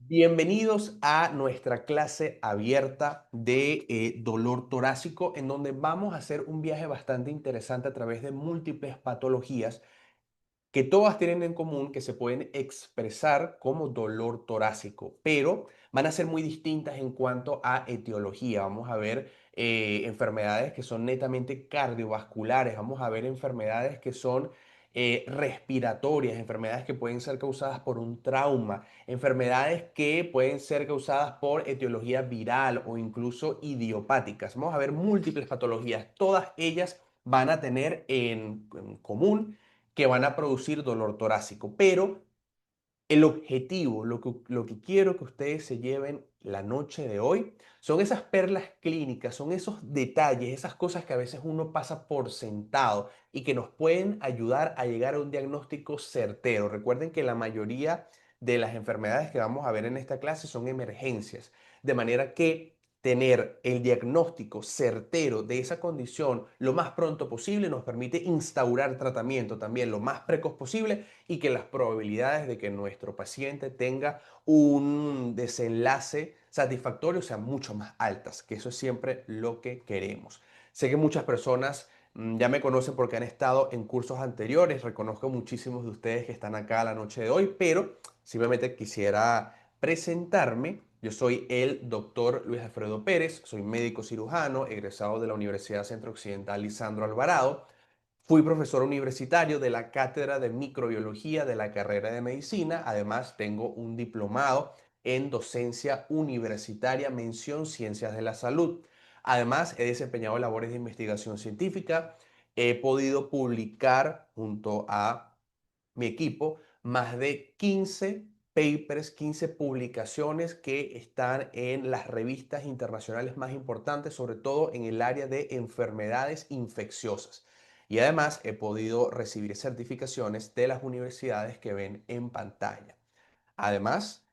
Bienvenidos a nuestra clase abierta de dolor torácico, en donde vamos a hacer un viaje bastante interesante a través de múltiples patologías que todas tienen en común que se pueden expresar como dolor torácico, pero van a ser muy distintas en cuanto a etiología. Vamos a ver enfermedades que son netamente cardiovasculares, vamos a ver enfermedades que son respiratorias, enfermedades que pueden ser causadas por un trauma, enfermedades que pueden ser causadas por etiología viral o incluso idiopáticas. Vamos a ver múltiples patologías, todas ellas van a tener en común que van a producir dolor torácico. Pero el objetivo, lo que quiero que ustedes se lleven la noche de hoy, son esas perlas clínicas, son esos detalles, esas cosas que a veces uno pasa por sentado y que nos pueden ayudar a llegar a un diagnóstico certero. Recuerden que la mayoría de las enfermedades que vamos a ver en esta clase son emergencias, de manera que tener el diagnóstico certero de esa condición lo más pronto posible nos permite instaurar tratamiento también lo más precoz posible y que las probabilidades de que nuestro paciente tenga un desenlace satisfactorio sean mucho más altas, que eso es siempre lo que queremos. Sé que muchas personas ya me conocen porque han estado en cursos anteriores, reconozco muchísimos de ustedes que están acá la noche de hoy, pero simplemente quisiera presentarme. Yo soy el doctor Luis Alfredo Pérez, soy médico cirujano, egresado de la Universidad Centro Occidental Lisandro Alvarado. Fui profesor universitario de la Cátedra de Microbiología de la carrera de Medicina. Además, tengo un diplomado en docencia universitaria, mención Ciencias de la Salud. Además, he desempeñado labores de investigación científica. He podido publicar junto a mi equipo más de 15 papers, 15 publicaciones que están en las revistas internacionales más importantes, sobre todo en el área de enfermedades infecciosas. Y además he podido recibir certificaciones de las universidades que ven en pantalla. Además,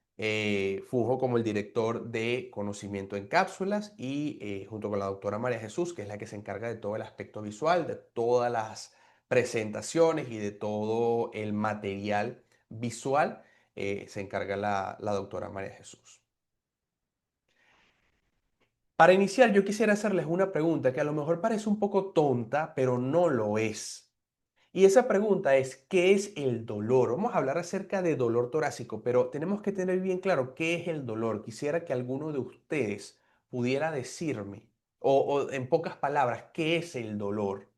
funjo como el director de conocimiento en cápsulas y junto con la doctora María Jesús, que es la que se encarga de todo el aspecto visual, de todas las presentaciones y de todo el material visual, se encarga la doctora María Jesús. Para iniciar, yo quisiera hacerles una pregunta que a lo mejor parece un poco tonta, pero no lo es. Y esa pregunta es, ¿qué es el dolor? Vamos a hablar acerca de dolor torácico, pero tenemos que tener bien claro qué es el dolor. Quisiera que alguno de ustedes pudiera decirme, o en pocas palabras, ¿qué es el dolor?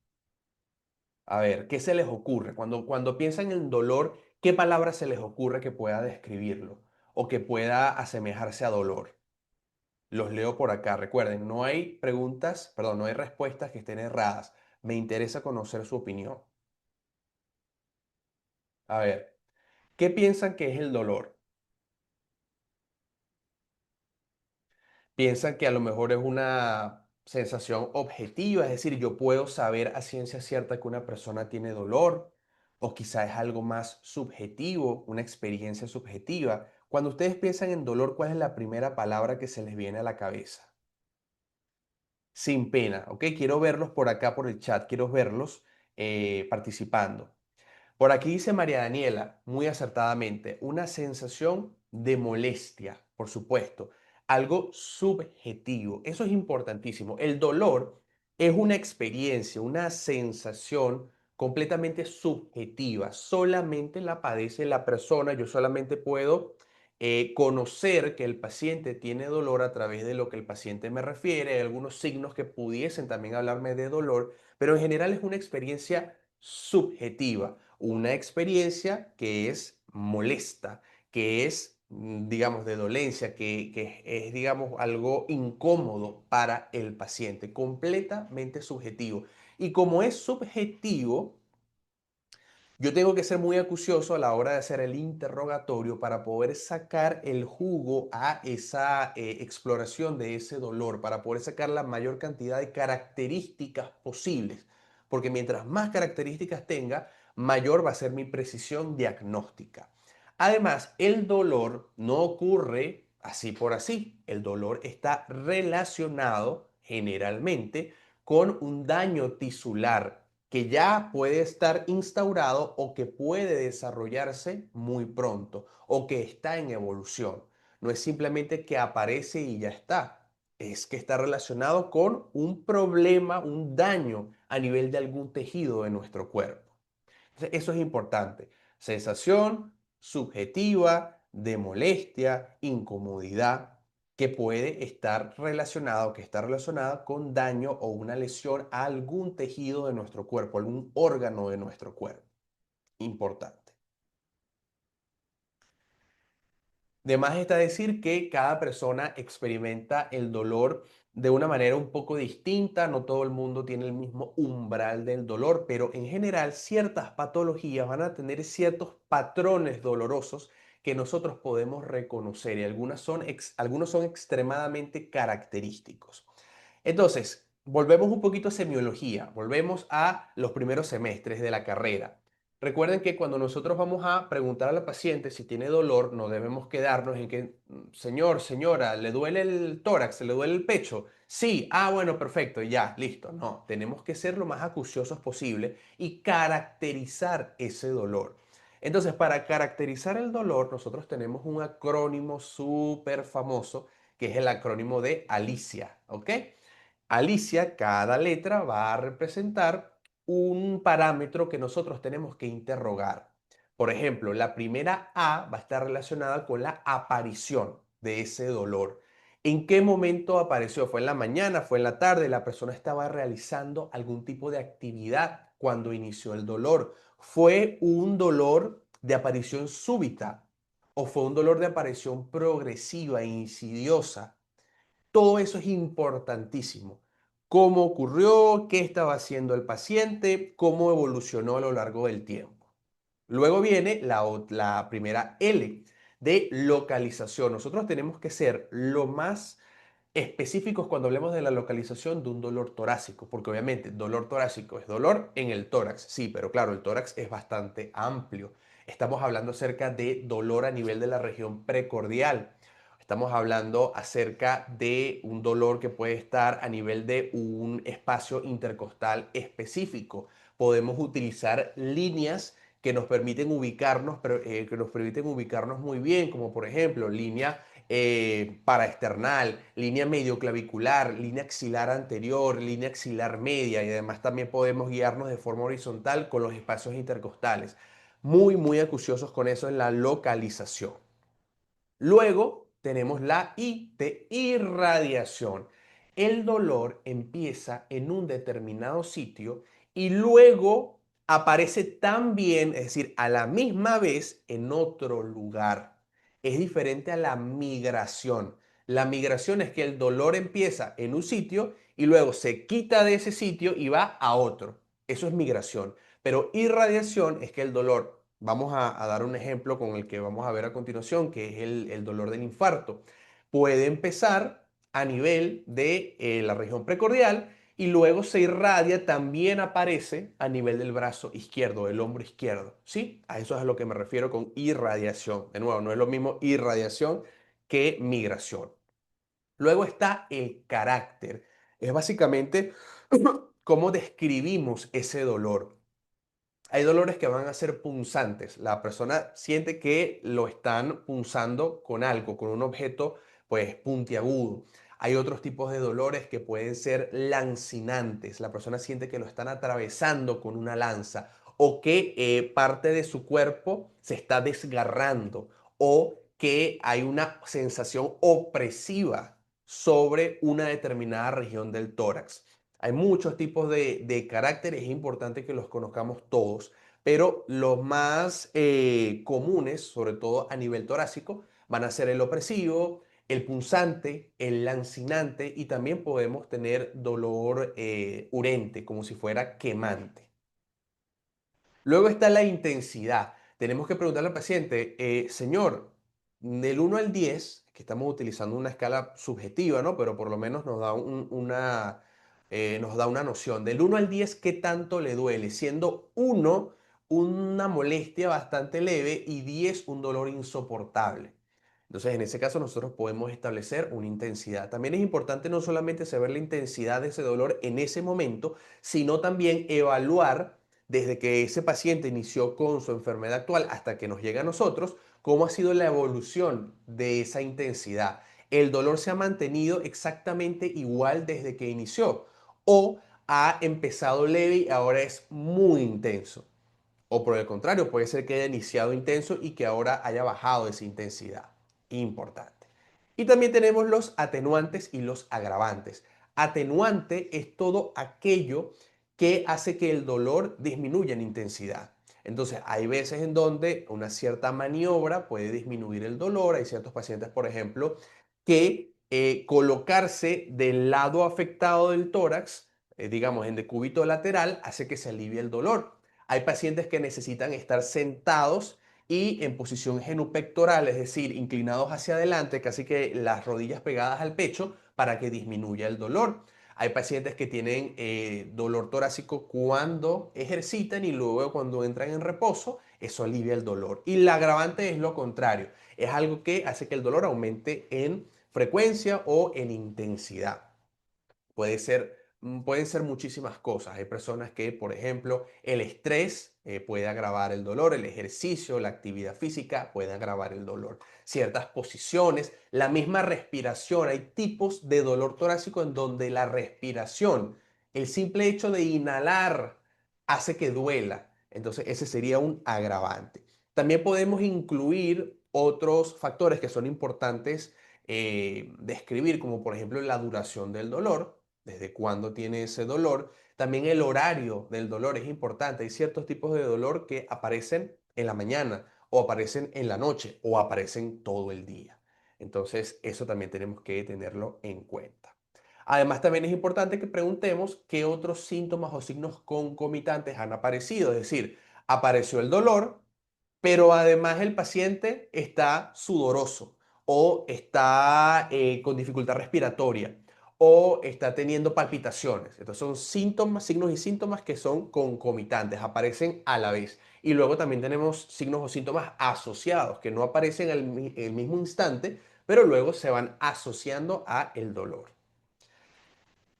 A ver, ¿qué se les ocurre? Cuando piensan en dolor, ¿qué palabra se les ocurre que pueda describirlo o que pueda asemejarse a dolor? Los leo por acá. Recuerden, no hay preguntas, perdón, no hay respuestas que estén erradas. Me interesa conocer su opinión. A ver, ¿qué piensan que es el dolor? ¿Piensan que a lo mejor es una sensación objetiva? Es decir, yo puedo saber a ciencia cierta que una persona tiene dolor, o quizá es algo más subjetivo, una experiencia subjetiva. Cuando ustedes piensan en dolor, ¿cuál es la primera palabra que se les viene a la cabeza? Sin pena, ¿ok? Quiero verlos por acá por el chat, quiero verlos participando. Por aquí dice María Daniela, muy acertadamente, una sensación de molestia, por supuesto, algo subjetivo. Eso es importantísimo. El dolor es una experiencia, una sensación completamente subjetiva. Solamente la padece la persona. Yo solamente puedo conocer que el paciente tiene dolor a través de lo que el paciente me refiere. Hay algunos signos que pudiesen también hablarme de dolor, pero en general es una experiencia subjetiva, una experiencia que es molesta, que es, digamos, de dolencia, que es, digamos, algo incómodo para el paciente, completamente subjetivo. Y como es subjetivo, yo tengo que ser muy acucioso a la hora de hacer el interrogatorio para poder sacar el jugo a esa exploración de ese dolor, para poder sacar la mayor cantidad de características posibles. Porque mientras más características tenga, mayor va a ser mi precisión diagnóstica. Además, el dolor no ocurre así por así. El dolor está relacionado generalmente con un daño tisular que ya puede estar instaurado o que puede desarrollarse muy pronto o que está en evolución. no es simplemente que aparece y ya está, es que está relacionado con un problema, un daño a nivel de algún tejido de nuestro cuerpo. Entonces, eso es importante. Sensación subjetiva de molestia, incomodidad, que puede estar relacionado, que está relacionada con daño o una lesión a algún tejido de nuestro cuerpo, algún órgano de nuestro cuerpo. Importante. De más está decir que cada persona experimenta el dolor de una manera un poco distinta, no todo el mundo tiene el mismo umbral del dolor, pero en general ciertas patologías van a tener ciertos patrones dolorosos que nosotros podemos reconocer y algunos son extremadamente característicos. Entonces, volvemos un poquito a semiología, volvemos a los primeros semestres de la carrera. Recuerden que cuando nosotros vamos a preguntar a la paciente si tiene dolor, no debemos quedarnos en que, señor, señora, ¿le duele el tórax? ¿Le duele el pecho? Sí, bueno, perfecto, ya, listo. No, tenemos que ser lo más acuciosos posible y caracterizar ese dolor. Entonces, para caracterizar el dolor, nosotros tenemos un acrónimo súper famoso que es el acrónimo de Alicia, ¿ok? Alicia, cada letra va a representar un parámetro que nosotros tenemos que interrogar. Por ejemplo, la primera A va a estar relacionada con la aparición de ese dolor. ¿En qué momento apareció? ¿Fue en la mañana? ¿Fue en la tarde? ¿La persona estaba realizando algún tipo de actividad cuando inició el dolor? ¿Fue un dolor de aparición súbita o fue un dolor de aparición progresiva e insidiosa? Todo eso es importantísimo. ¿Cómo ocurrió? ¿Qué estaba haciendo el paciente? ¿Cómo evolucionó a lo largo del tiempo? Luego viene la primera L de localización. Nosotros tenemos que ser lo más específicos cuando hablemos de la localización de un dolor torácico, porque obviamente dolor torácico es dolor en el tórax, sí, pero claro, el tórax es bastante amplio. Estamos hablando acerca de dolor a nivel de la región precordial. Estamos hablando acerca de un dolor que puede estar a nivel de un espacio intercostal específico. Podemos utilizar líneas que nos permiten ubicarnos, que nos permiten ubicarnos muy bien, como por ejemplo línea paraesternal, línea medioclavicular, línea axilar anterior, línea axilar media y además también podemos guiarnos de forma horizontal con los espacios intercostales. Muy, muy acuciosos con eso en la localización. Luego tenemos la I de irradiación. El dolor empieza en un determinado sitio y luego aparece también, es decir, a la misma vez en otro lugar. Es diferente a la migración. La migración es que el dolor empieza en un sitio y luego se quita de ese sitio y va a otro. Eso es migración. Pero irradiación es que el dolor, vamos a dar un ejemplo con el que vamos a ver a continuación, que es el dolor del infarto. Puede empezar a nivel de la región precordial y luego se irradia, también aparece a nivel del brazo izquierdo, del hombro izquierdo. ¿Sí? A eso es a lo que me refiero con irradiación. De nuevo, no es lo mismo irradiación que migración. Luego está el carácter. Es básicamente cómo describimos ese dolor. Hay dolores que van a ser punzantes. La persona siente que lo están punzando con algo, con un objeto, pues puntiagudo. Hay otros tipos de dolores que pueden ser lancinantes. La persona siente que lo están atravesando con una lanza o que parte de su cuerpo se está desgarrando o que hay una sensación opresiva sobre una determinada región del tórax. Hay muchos tipos de carácter, es importante que los conozcamos todos, pero los más comunes, sobre todo a nivel torácico, van a ser el opresivo, el punzante, el lancinante y también podemos tener dolor urente, como si fuera quemante. Luego está la intensidad. Tenemos que preguntarle al paciente, señor, del 1 al 10, que estamos utilizando una escala subjetiva, ¿no? Pero por lo menos nos da nos da una noción. Del 1 al 10, ¿qué tanto le duele? Siendo 1 una molestia bastante leve y 10 un dolor insoportable. Entonces, en ese caso, nosotros podemos establecer una intensidad. También es importante no solamente saber la intensidad de ese dolor en ese momento, sino también evaluar desde que ese paciente inició con su enfermedad actual hasta que nos llega a nosotros, cómo ha sido la evolución de esa intensidad. ¿El dolor se ha mantenido exactamente igual desde que inició o ha empezado leve y ahora es muy intenso? O por el contrario, puede ser que haya iniciado intenso y que ahora haya bajado esa intensidad. Importante. Y también tenemos los atenuantes y los agravantes. Atenuante es todo aquello que hace que el dolor disminuya en intensidad. Entonces, hay veces en donde una cierta maniobra puede disminuir el dolor. Hay ciertos pacientes, por ejemplo, que colocarse del lado afectado del tórax, digamos en decúbito lateral, hace que se alivie el dolor. Hay pacientes que necesitan estar sentados y en posición genupectoral, es decir, inclinados hacia adelante, casi que las rodillas pegadas al pecho para que disminuya el dolor. Hay pacientes que tienen dolor torácico cuando ejercitan y luego cuando entran en reposo, eso alivia el dolor. Y la agravante es lo contrario, es algo que hace que el dolor aumente en frecuencia o en intensidad. Pueden ser muchísimas cosas. Hay personas que, por ejemplo, el estrés puede agravar el dolor, el ejercicio, la actividad física puede agravar el dolor. Ciertas posiciones, la misma respiración. Hay tipos de dolor torácico en donde la respiración, el simple hecho de inhalar, hace que duela. Entonces, ese sería un agravante. También podemos incluir otros factores que son importantes describir, como por ejemplo la duración del dolor, desde cuándo tiene ese dolor. También el horario del dolor es importante. Hay ciertos tipos de dolor que aparecen en la mañana o aparecen en la noche o aparecen todo el día. Entonces, eso también tenemos que tenerlo en cuenta. Además, también es importante que preguntemos qué otros síntomas o signos concomitantes han aparecido. Es decir, apareció el dolor, pero además el paciente está sudoroso o está con dificultad respiratoria o está teniendo palpitaciones. Entonces son síntomas, signos y síntomas que son concomitantes, aparecen a la vez. Y luego también tenemos signos o síntomas asociados que no aparecen en el mismo instante, pero luego se van asociando a el dolor.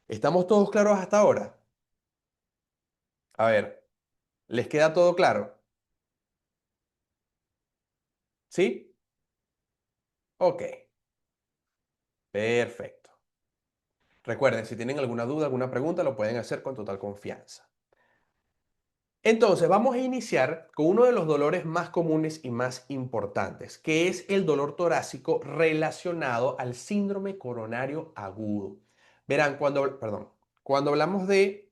¿Estamos todos claros hasta ahora? A ver, ¿les queda todo claro? ¿Sí? Ok, perfecto. Recuerden, si tienen alguna duda, alguna pregunta, lo pueden hacer con total confianza. Entonces, vamos a iniciar con uno de los dolores más comunes y más importantes, que es el dolor torácico relacionado al síndrome coronario agudo. Verán, cuando hablamos de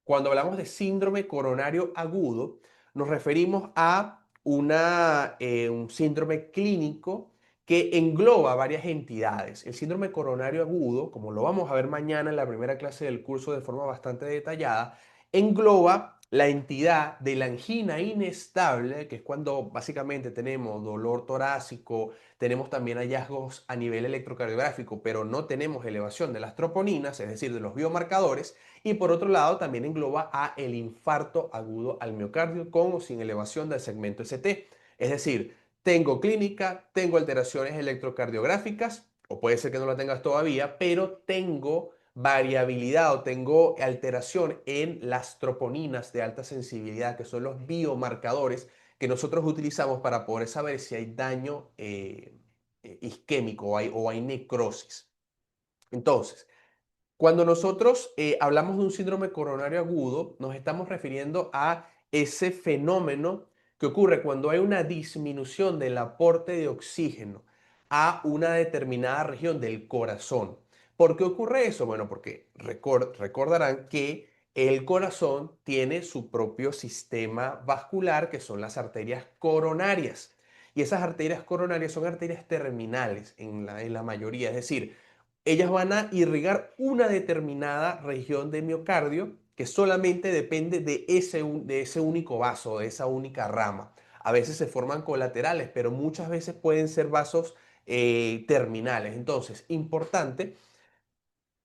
cuando hablamos de síndrome coronario agudo, nos referimos a un síndrome clínico que engloba varias entidades. El síndrome coronario agudo, como lo vamos a ver mañana en la primera clase del curso de forma bastante detallada, engloba la entidad de la angina inestable, que es cuando básicamente tenemos dolor torácico, tenemos también hallazgos a nivel electrocardiográfico, pero no tenemos elevación de las troponinas, es decir, de los biomarcadores, y por otro lado, también engloba a el infarto agudo al miocardio con o sin elevación del segmento ST. Es decir, tengo clínica, tengo alteraciones electrocardiográficas, o puede ser que no la tengas todavía, pero tengo variabilidad o tengo alteración en las troponinas de alta sensibilidad, que son los biomarcadores que nosotros utilizamos para poder saber si hay daño isquémico o hay necrosis. Entonces, cuando nosotros hablamos de un síndrome coronario agudo, nos estamos refiriendo a ese fenómeno que ocurre cuando hay una disminución del aporte de oxígeno a una determinada región del corazón. ¿Por qué ocurre eso? Bueno, porque recordarán que el corazón tiene su propio sistema vascular, que son las arterias coronarias. Y esas arterias coronarias son arterias terminales en la mayoría, es decir, ellas van a irrigar una determinada región del miocardio que solamente depende de ese único vaso, de esa única rama. A veces se forman colaterales, pero muchas veces pueden ser vasos terminales. Entonces, importante,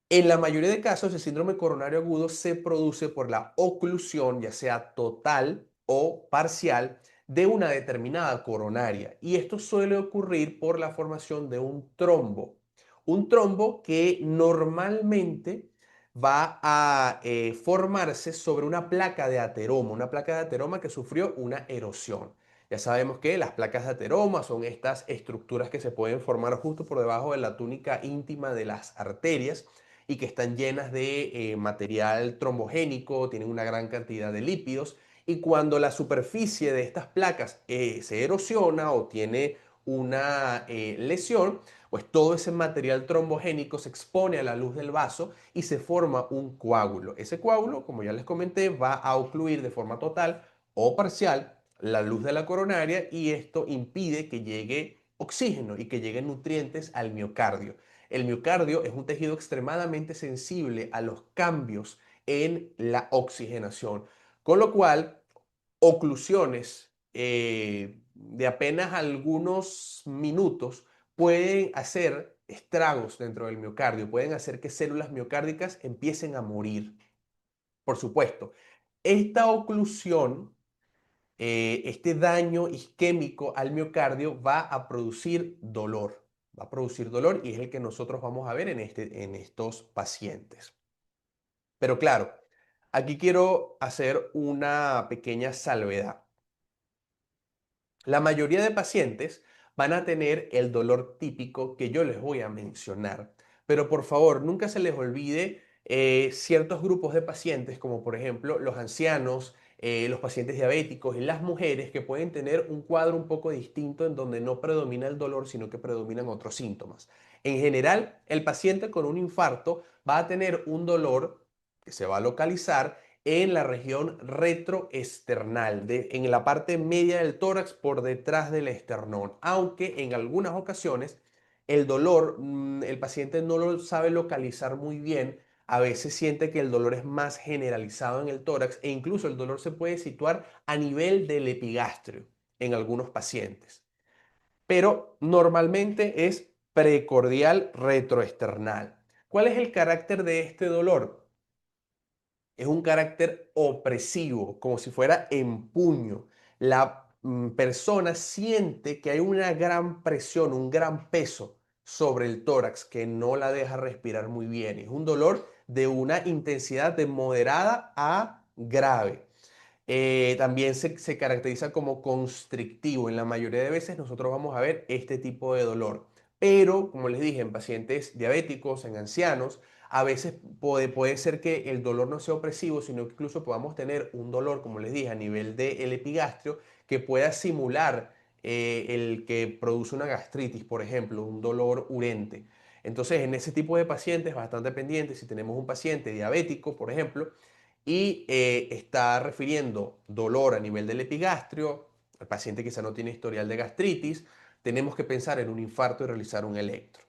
en la mayoría de casos, el síndrome coronario agudo se produce por la oclusión, ya sea total o parcial, de una determinada coronaria. Y esto suele ocurrir por la formación de un trombo. Un trombo que normalmente va a formarse sobre una placa de ateroma que sufrió una erosión. Ya sabemos que las placas de ateroma son estas estructuras que se pueden formar justo por debajo de la túnica íntima de las arterias y que están llenas de material trombogénico, tienen una gran cantidad de lípidos y cuando la superficie de estas placas se erosiona o tiene una lesión, pues todo ese material trombogénico se expone a la luz del vaso y se forma un coágulo. Ese coágulo, como ya les comenté, va a ocluir de forma total o parcial la luz de la coronaria y esto impide que llegue oxígeno y que lleguen nutrientes al miocardio. El miocardio es un tejido extremadamente sensible a los cambios en la oxigenación, con lo cual oclusiones de apenas algunos minutos pueden hacer estragos dentro del miocardio, pueden hacer que células miocárdicas empiecen a morir. Por supuesto, esta oclusión, este daño isquémico al miocardio va a producir dolor. Va a producir dolor y es el que nosotros vamos a ver en estos pacientes. Pero claro, aquí quiero hacer una pequeña salvedad. La mayoría de pacientes van a tener el dolor típico que yo les voy a mencionar, pero por favor nunca se les olvide ciertos grupos de pacientes, como por ejemplo los ancianos, los pacientes diabéticos y las mujeres que pueden tener un cuadro un poco distinto en donde no predomina el dolor, sino que predominan otros síntomas. En general, el paciente con un infarto va a tener un dolor que se va a localizar en la región retroesternal, en la parte media del tórax por detrás del esternón, aunque en algunas ocasiones el dolor, el paciente no lo sabe localizar muy bien, a veces siente que el dolor es más generalizado en el tórax e incluso el dolor se puede situar a nivel del epigastrio en algunos pacientes, pero normalmente es precordial retroesternal. ¿Cuál es el carácter de este dolor? Es un carácter opresivo, como si fuera en puño. La persona siente que hay una gran presión, un gran peso sobre el tórax que no la deja respirar muy bien. Es un dolor de una intensidad de moderada a grave. También se caracteriza como constrictivo. En la mayoría de veces nosotros vamos a ver este tipo de dolor. Pero, como les dije, en pacientes diabéticos, en ancianos, a veces puede ser que el dolor no sea opresivo, sino que incluso podamos tener un dolor, como les dije, a nivel del epigastrio, que pueda simular el que produce una gastritis, por ejemplo, un dolor urente. Entonces, en ese tipo de pacientes, bastante pendientes, si tenemos un paciente diabético, por ejemplo, y está refiriendo dolor a nivel del epigastrio, el paciente quizá no tiene historial de gastritis, tenemos que pensar en un infarto y realizar un electro.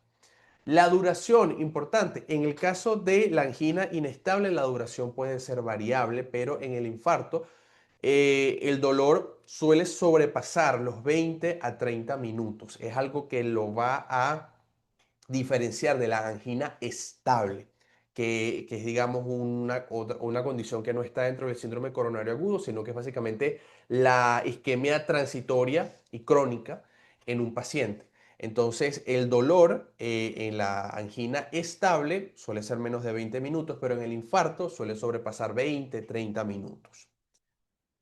La duración, importante, en el caso de la angina inestable, la duración puede ser variable, pero en el infarto, el dolor suele sobrepasar los 20 a 30 minutos. Es algo que lo va a diferenciar de la angina estable, que es, digamos, una condición que no está dentro del síndrome coronario agudo, sino que es básicamente la isquemia transitoria y crónica en un paciente. Entonces, el dolor en la angina estable suele ser menos de 20 minutos, pero en el infarto suele sobrepasar 20, 30 minutos.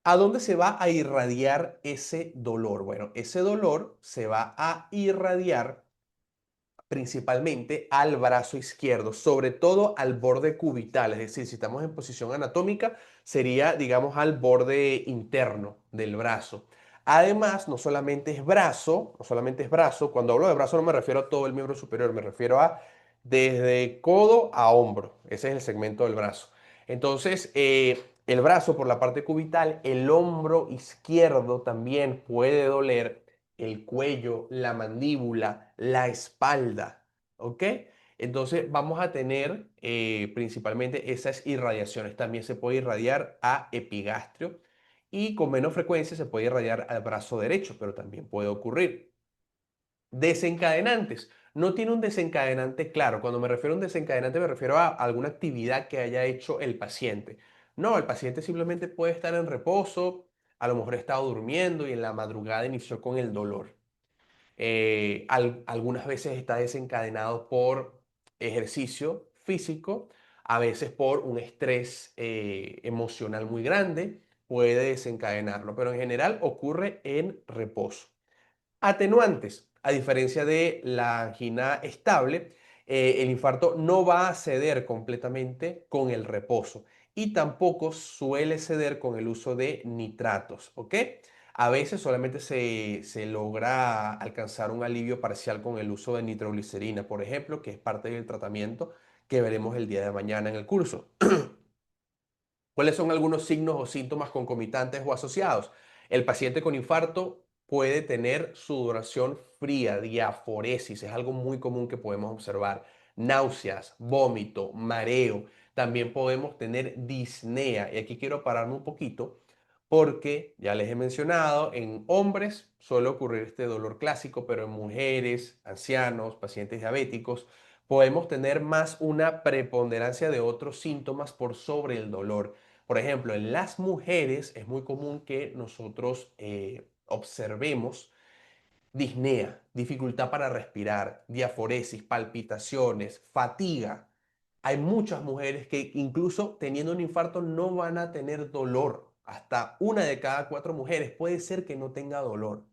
¿A dónde se va a irradiar ese dolor? Bueno, ese dolor se va a irradiar principalmente al brazo izquierdo, sobre todo al borde cubital, es decir, si estamos en posición anatómica, sería, digamos, al borde interno del brazo. Además, no solamente es brazo, cuando hablo de brazo no me refiero a todo el miembro superior, me refiero a desde codo a hombro, ese es el segmento del brazo. Entonces, el brazo por la parte cubital, el hombro izquierdo también puede doler, el cuello, la mandíbula, la espalda, ¿ok? Entonces vamos a tener principalmente esas irradiaciones. También se puede irradiar a epigastrio y con menos frecuencia se puede irradiar al brazo derecho, pero también puede ocurrir. Desencadenantes. No tiene un desencadenante claro. Cuando me refiero a un desencadenante me refiero a alguna actividad que haya hecho el paciente. No, el paciente simplemente puede estar en reposo, a lo mejor estaba durmiendo y en la madrugada inició con el dolor. Algunas veces está desencadenado por ejercicio físico, a veces por un estrés emocional muy grande, puede desencadenarlo, pero en general ocurre en reposo. Atenuantes. A diferencia de la angina estable, el infarto no va a ceder completamente con el reposo y tampoco suele ceder con el uso de nitratos, ¿ok? A veces solamente se logra alcanzar un alivio parcial con el uso de nitroglicerina, por ejemplo, que es parte del tratamiento que veremos el día de mañana en el curso. ¿Cuáles son algunos signos o síntomas concomitantes o asociados? El paciente con infarto puede tener sudoración fría, diaforesis, es algo muy común que podemos observar. Náuseas, vómito, mareo. También podemos tener disnea. Y aquí quiero pararme un poquito porque ya les he mencionado, en hombres suele ocurrir este dolor clásico, pero en mujeres, ancianos, pacientes diabéticos, podemos tener más una preponderancia de otros síntomas por sobre el dolor. Por ejemplo, en las mujeres es muy común que nosotros observemos disnea, dificultad para respirar, diaforesis, palpitaciones, fatiga. Hay muchas mujeres que incluso teniendo un infarto no van a tener dolor. Hasta una de cada cuatro mujeres puede ser que no tenga dolor.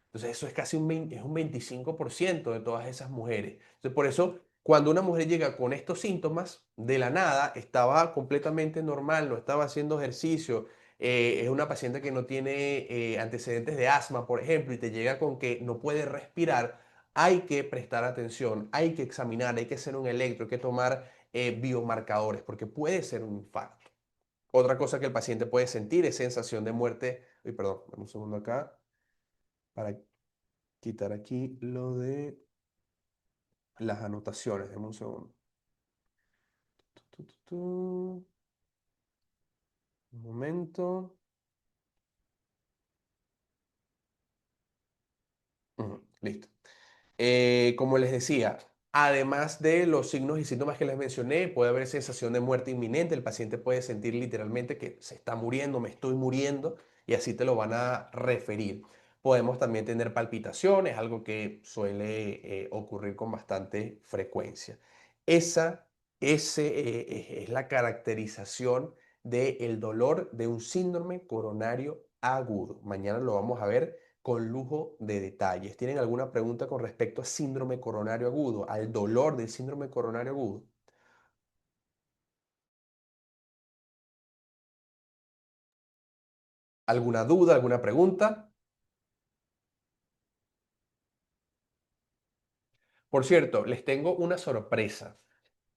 Entonces eso es casi es un 25% de todas esas mujeres. Entonces por eso cuando una mujer llega con estos síntomas, de la nada, estaba completamente normal, no estaba haciendo ejercicio, es una paciente que no tiene antecedentes de asma, por ejemplo, y te llega con que no puede respirar, hay que prestar atención, hay que examinar, hay que hacer un electro, hay que tomar biomarcadores, porque puede ser un infarto. Otra cosa que el paciente puede sentir es sensación de muerte. Uy, perdón, dame un segundo acá para quitar aquí lo de las anotaciones. Dame un segundo. Un momento. Ujú, listo. Como les decía, además de los signos y síntomas que les mencioné, puede haber sensación de muerte inminente. El paciente puede sentir literalmente que se está muriendo, me estoy muriendo, y así te lo van a referir. Podemos también tener palpitaciones, algo que suele ocurrir con bastante frecuencia. Esa es la caracterización del dolor de un síndrome coronario agudo. Mañana lo vamos a ver con lujo de detalles. ¿Tienen alguna pregunta con respecto a síndrome coronario agudo, al dolor del síndrome coronario agudo? ¿Alguna duda, alguna pregunta? Por cierto, les tengo una sorpresa.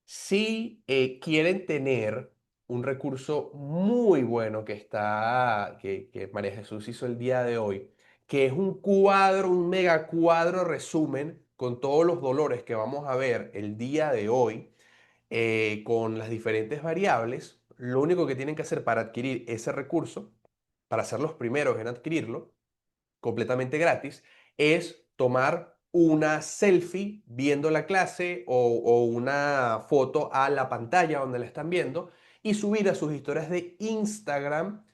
Si quieren tener un recurso muy bueno que María Jesús hizo el día de hoy, que es un cuadro, un mega cuadro resumen con todos los dolores que vamos a ver el día de hoy, con las diferentes variables, lo único que tienen que hacer para adquirir ese recurso, para ser los primeros en adquirirlo, completamente gratis, es tomar una selfie viendo la clase o una foto a la pantalla donde la están viendo y subir a sus historias de Instagram,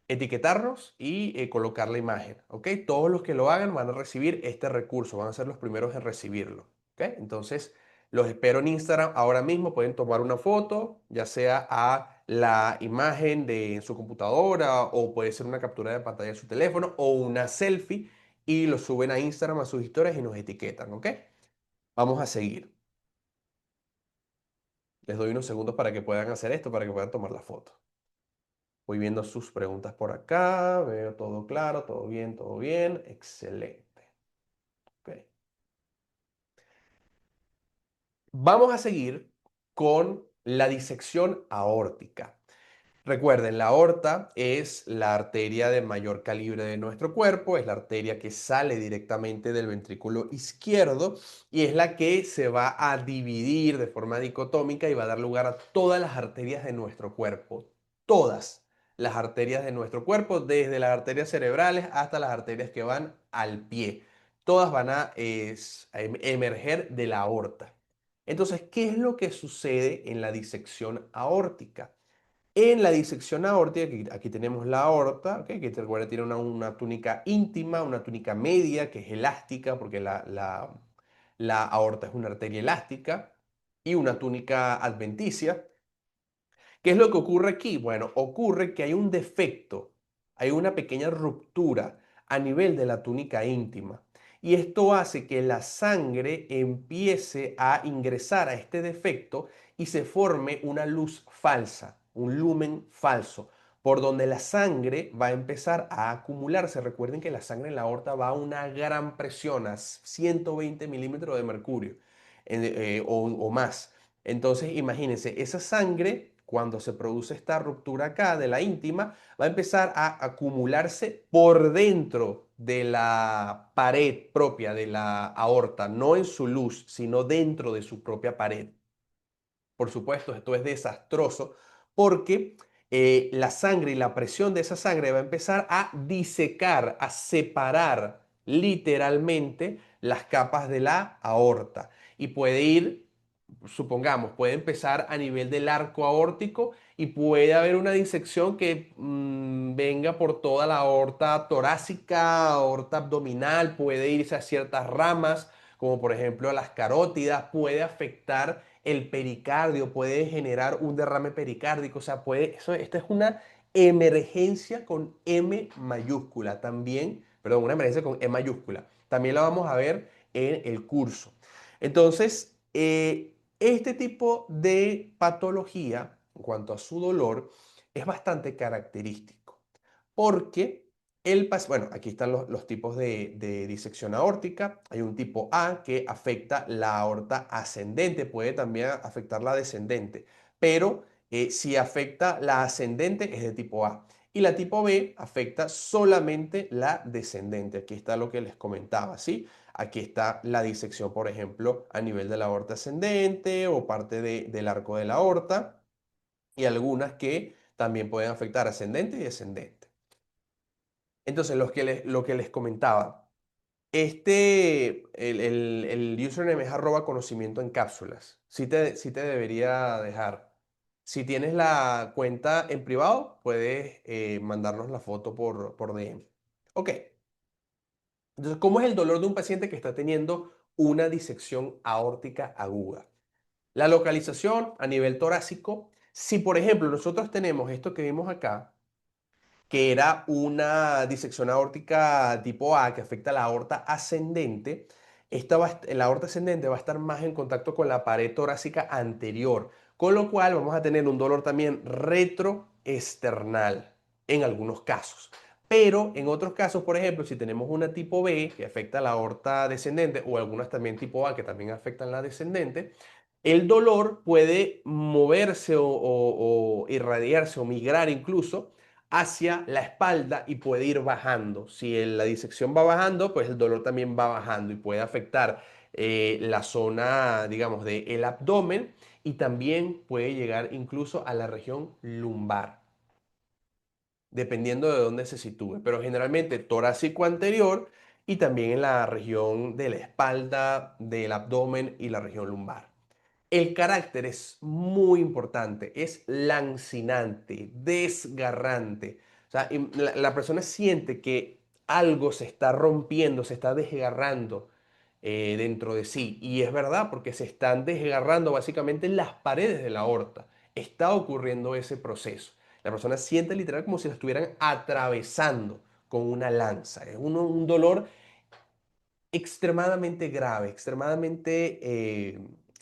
etiquetarnos y colocar la imagen, ¿ok? Todos los que lo hagan van a recibir este recurso, van a ser los primeros en recibirlo, ¿ok? Entonces, los espero en Instagram ahora mismo, pueden tomar una foto, ya sea a la imagen de su computadora o puede ser una captura de pantalla de su teléfono o una selfie y lo suben a Instagram a sus historias y nos etiquetan, ¿ok? Vamos a seguir. Les doy unos segundos para que puedan hacer esto, para que puedan tomar la foto. Voy viendo sus preguntas por acá, veo todo claro, todo bien, excelente. Ok. Vamos a seguir con la disección aórtica. Recuerden, la aorta es la arteria de mayor calibre de nuestro cuerpo, es la arteria que sale directamente del ventrículo izquierdo y es la que se va a dividir de forma dicotómica y va a dar lugar a todas las arterias de nuestro cuerpo. Todas las arterias de nuestro cuerpo, desde las arterias cerebrales hasta las arterias que van al pie. Todas van a emerger de la aorta. Entonces, ¿qué es lo que sucede en la disección aórtica? En la disección aórtica, aquí tenemos la aorta, ¿ok? Que recuerda tiene una túnica íntima, una túnica media que es elástica, porque la aorta es una arteria elástica, y una túnica adventicia. ¿Qué es lo que ocurre aquí? Bueno, ocurre que hay un defecto hay una pequeña ruptura a nivel de la túnica íntima. Y esto hace que la sangre empiece a ingresar a este defecto y se forme una luz falsa, un lumen falso, por donde la sangre va a empezar a acumularse. Recuerden que la sangre en la aorta va a una gran presión, a 120 milímetros de mercurio o más. Entonces, imagínense, esa sangre, cuando se produce esta ruptura acá de la íntima, va a empezar a acumularse por dentro de la pared propia de la aorta, no en su luz, sino dentro de su propia pared. Por supuesto, esto es desastroso porque la sangre y la presión de esa sangre va a empezar a disecar, a separar literalmente las capas de la aorta y puede ir, supongamos, puede empezar a nivel del arco aórtico y puede haber una disección que venga por toda la aorta torácica, aorta abdominal, puede irse a ciertas ramas, como por ejemplo las carótidas, puede afectar el pericardio, puede generar un derrame pericárdico, o sea, esta es una emergencia con M mayúscula, también, perdón, una emergencia con E mayúscula, también la vamos a ver en el curso. Entonces, este tipo de patología, en cuanto a su dolor, es bastante característico, porque bueno, aquí están los tipos de disección aórtica. Hay un tipo A que afecta la aorta ascendente, puede también afectar la descendente, pero si afecta la ascendente es de tipo A. Y la tipo B afecta solamente la descendente. Aquí está lo que les comentaba, ¿sí? Aquí está la disección, por ejemplo, a nivel de la aorta ascendente o parte del arco de la aorta y algunas que también pueden afectar ascendente y descendente. Entonces, lo que les comentaba, el username es arroba conocimiento en cápsulas. Sí te debería dejar. Si tienes la cuenta en privado, puedes mandarnos la foto por DM. Ok. Entonces, ¿cómo es el dolor de un paciente que está teniendo una disección aórtica aguda? La localización a nivel torácico, si por ejemplo nosotros tenemos esto que vimos acá, que era una disección aórtica tipo A que afecta la aorta ascendente, la aorta ascendente va a estar más en contacto con la pared torácica anterior, con lo cual vamos a tener un dolor también retroesternal en algunos casos. Pero en otros casos, por ejemplo, si tenemos una tipo B que afecta la aorta descendente o algunas también tipo A que también afectan la descendente, el dolor puede moverse o irradiarse o migrar incluso hacia la espalda y puede ir bajando. Si la disección va bajando, pues el dolor también va bajando y puede afectar la zona, digamos, del abdomen y también puede llegar incluso a la región lumbar, dependiendo de dónde se sitúe. Pero generalmente torácico anterior y también en la región de la espalda, del abdomen y la región lumbar. El carácter es muy importante, es lancinante, desgarrante. O sea, la persona siente que algo se está rompiendo, se está desgarrando dentro de sí. Y es verdad, porque se están desgarrando básicamente las paredes de la aorta. Está ocurriendo ese proceso. La persona siente literal como si la estuvieran atravesando con una lanza. Es un dolor extremadamente grave, extremadamente,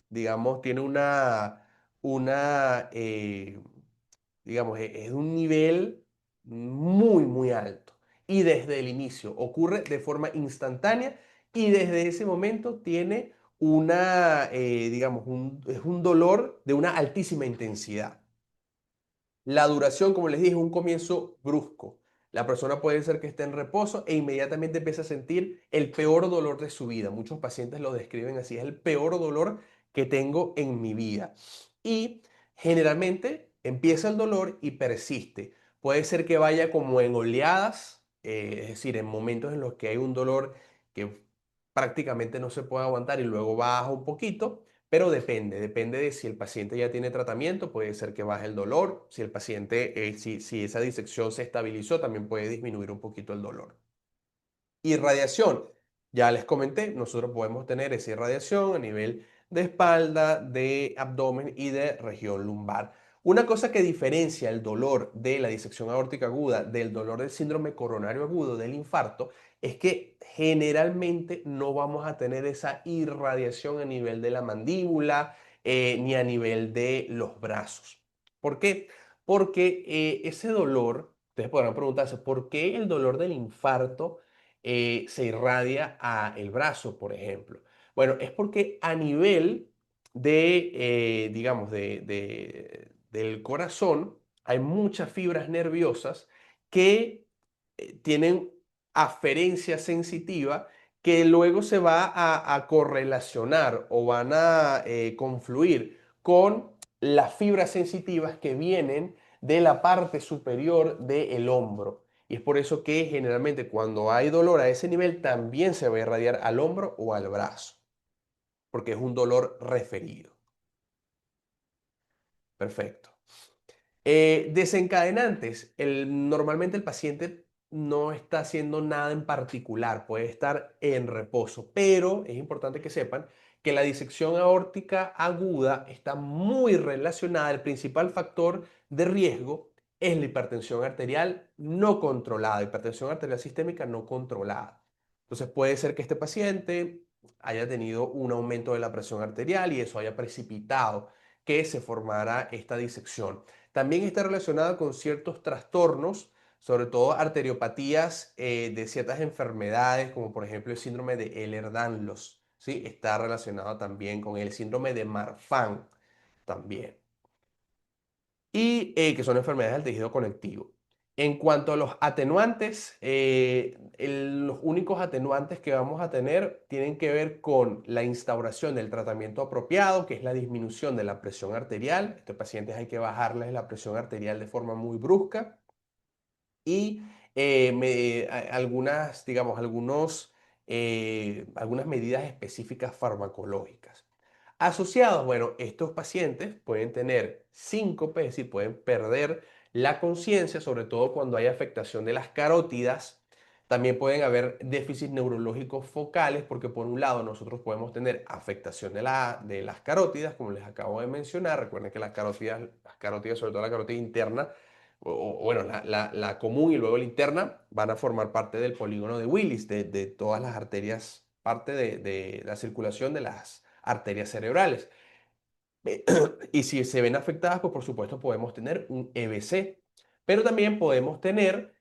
digamos, tiene una digamos, es de un nivel muy, muy alto. Y desde el inicio ocurre de forma instantánea y desde ese momento tiene digamos, es un dolor de una altísima intensidad. La duración, como les dije, es un comienzo brusco. La persona puede ser que esté en reposo e inmediatamente empieza a sentir el peor dolor de su vida. Muchos pacientes lo describen así, es el peor dolor que tengo en mi vida. Y generalmente empieza el dolor y persiste. Puede ser que vaya como en oleadas, es decir, en momentos en los que hay un dolor que prácticamente no se puede aguantar y luego baja un poquito, pero depende de si el paciente ya tiene tratamiento, puede ser que baje el dolor, si el paciente, si esa disección se estabilizó, también puede disminuir un poquito el dolor. Irradiación, ya les comenté, nosotros podemos tener esa irradiación a nivel de espalda, de abdomen y de región lumbar. Una cosa que diferencia el dolor de la disección aórtica aguda del dolor del síndrome coronario agudo del infarto es que generalmente no vamos a tener esa irradiación a nivel de la mandíbula ni a nivel de los brazos. ¿Por qué? Porque ese dolor, ustedes podrán preguntarse, ¿por qué el dolor del infarto se irradia a el brazo, por ejemplo? Bueno, es porque a nivel digamos, del corazón, hay muchas fibras nerviosas que tienen aferencia sensitiva que luego se va a correlacionar o van a confluir con las fibras sensitivas que vienen de la parte superior del hombro. Y es por eso que generalmente cuando hay dolor a ese nivel también se va a irradiar al hombro o al brazo, porque es un dolor referido. Perfecto. Desencadenantes. Normalmente el paciente no está haciendo nada en particular, puede estar en reposo, pero es importante que sepan que la disección aórtica aguda está muy relacionada, el principal factor de riesgo es la hipertensión arterial no controlada, hipertensión arterial sistémica no controlada. Entonces puede ser que este paciente haya tenido un aumento de la presión arterial y eso haya precipitado que se formara esta disección. También está relacionada con ciertos trastornos, sobre todo arteriopatías de ciertas enfermedades, como por ejemplo el síndrome de Ehlers-Danlos, ¿sí? Está relacionado también con el síndrome de Marfan también y que son enfermedades del tejido conectivo. En cuanto a los atenuantes, los únicos atenuantes que vamos a tener tienen que ver con la instauración del tratamiento apropiado, que es la disminución de la presión arterial. A estos pacientes hay que bajarles la presión arterial de forma muy brusca y algunas, digamos, algunas medidas específicas farmacológicas. Asociados, bueno, estos pacientes pueden tener síncope, es decir, pueden perder la conciencia, sobre todo cuando hay afectación de las carótidas. También pueden haber déficits neurológicos focales, porque por un lado nosotros podemos tener afectación de las carótidas, como les acabo de mencionar. Recuerden que las carótidas, sobre todo la carótida interna, bueno, la común y luego la interna, van a formar parte del polígono de Willis, de todas las arterias, parte de la circulación de las arterias cerebrales. Eh, Y si se ven afectadas, pues por supuesto podemos tener un EBC, pero también podemos tener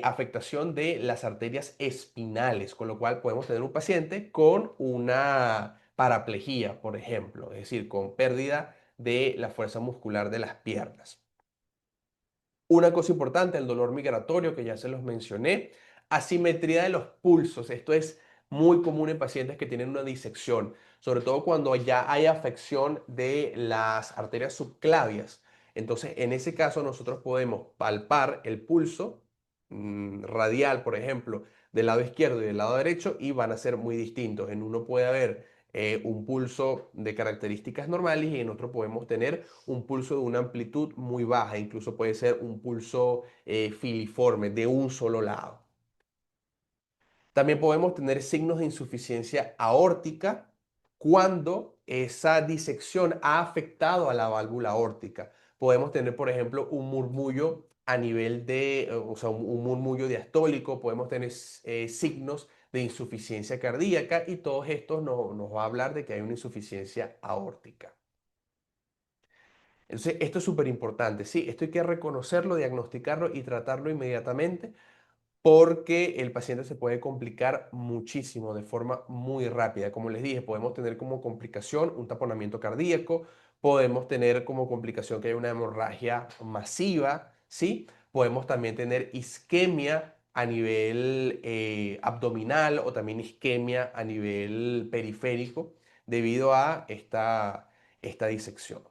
afectación de las arterias espinales, con lo cual podemos tener un paciente con una paraplejía, por ejemplo, es decir, con pérdida de la fuerza muscular de las piernas. Una cosa importante, el dolor migratorio, que ya se los mencioné. Asimetría de los pulsos. Esto es muy común en pacientes que tienen una disección, sobre todo cuando ya hay afección de las arterias subclavias. Entonces, en ese caso, nosotros podemos palpar el pulso radial, por ejemplo, del lado izquierdo y del lado derecho, y van a ser muy distintos. En uno puede haber un pulso de características normales y en otro podemos tener un pulso de una amplitud muy baja, incluso puede ser un pulso filiforme de un solo lado. También podemos tener signos de insuficiencia aórtica cuando esa disección ha afectado a la válvula aórtica. Podemos tener, por ejemplo, un murmullo a nivel o sea, un murmullo diastólico, podemos tener signos de insuficiencia cardíaca y todos estos nos va a hablar de que hay una insuficiencia aórtica. Entonces, esto es súper importante, ¿sí? Esto hay que reconocerlo, diagnosticarlo y tratarlo inmediatamente porque el paciente se puede complicar muchísimo de forma muy rápida. Como les dije, podemos tener como complicación un taponamiento cardíaco, podemos tener como complicación que haya una hemorragia masiva, ¿sí? Podemos también tener isquemia a nivel abdominal o también isquemia a nivel periférico debido a esta disección.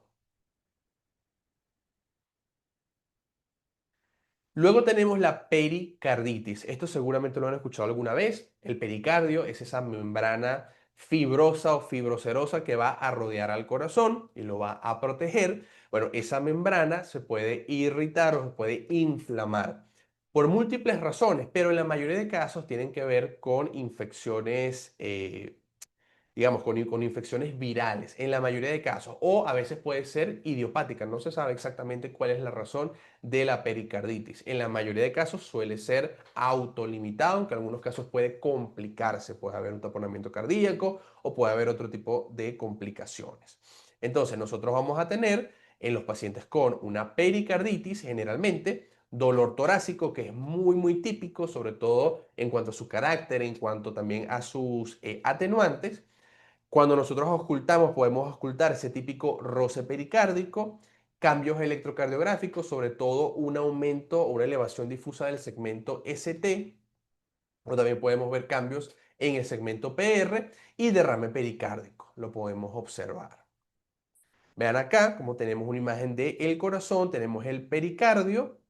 Luego tenemos la pericarditis. Esto seguramente lo han escuchado alguna vez. El pericardio es esa membrana fibrosa o fibrocerosa que va a rodear al corazón y lo va a proteger. Bueno, esa membrana se puede irritar o se puede inflamar por múltiples razones, pero en la mayoría de casos tienen que ver con infecciones digamos, con infecciones virales, en la mayoría de casos, o a veces puede ser idiopática, no se sabe exactamente cuál es la razón de la pericarditis. En la mayoría de casos suele ser autolimitado, aunque en algunos casos puede complicarse, puede haber un taponamiento cardíaco o puede haber otro tipo de complicaciones. Entonces, nosotros vamos a tener en los pacientes con una pericarditis, generalmente, dolor torácico, que es muy típico, sobre todo en cuanto a su carácter, en cuanto también a sus atenuantes. Cuando nosotros ocultamos, podemos ocultar ese típico roce pericárdico, cambios electrocardiográficos, sobre todo un aumento o una elevación difusa del segmento ST, o también podemos ver cambios en el segmento PR y derrame pericárdico, lo podemos observar. Vean acá, como tenemos una imagen del corazón, tenemos el pericardio,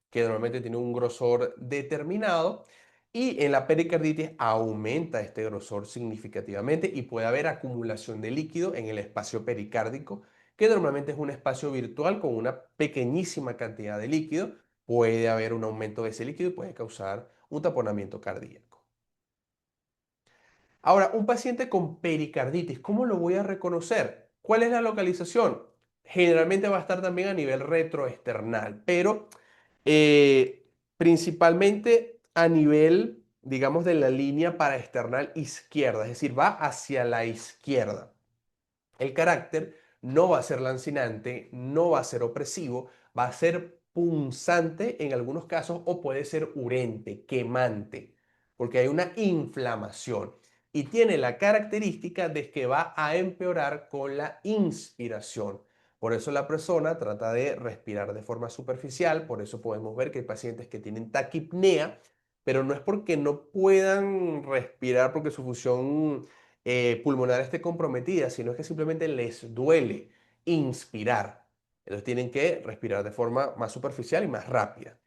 que normalmente tiene un grosor determinado, y en la pericarditis aumenta este grosor significativamente y puede haber acumulación de líquido en el espacio pericárdico, que normalmente es un espacio virtual con una pequeñísima cantidad de líquido. Puede haber un aumento de ese líquido y puede causar un taponamiento cardíaco. Ahora, un paciente con pericarditis, ¿cómo lo voy a reconocer? ¿Cuál es la localización? Generalmente va a estar también a nivel retroesternal, pero principalmente a nivel, digamos, de la línea paraesternal izquierda, es decir, va hacia la izquierda. El carácter no va a ser lancinante, no va a ser opresivo, va a ser punzante en algunos casos o puede ser urente, quemante, porque hay una inflamación y tiene la característica de que va a empeorar con la inspiración. Por eso la persona trata de respirar de forma superficial, por eso podemos ver que hay pacientes que tienen taquipnea, pero no es porque no puedan respirar porque su función pulmonar esté comprometida, sino que simplemente les duele inspirar. Entonces tienen que respirar de forma más superficial y más rápida.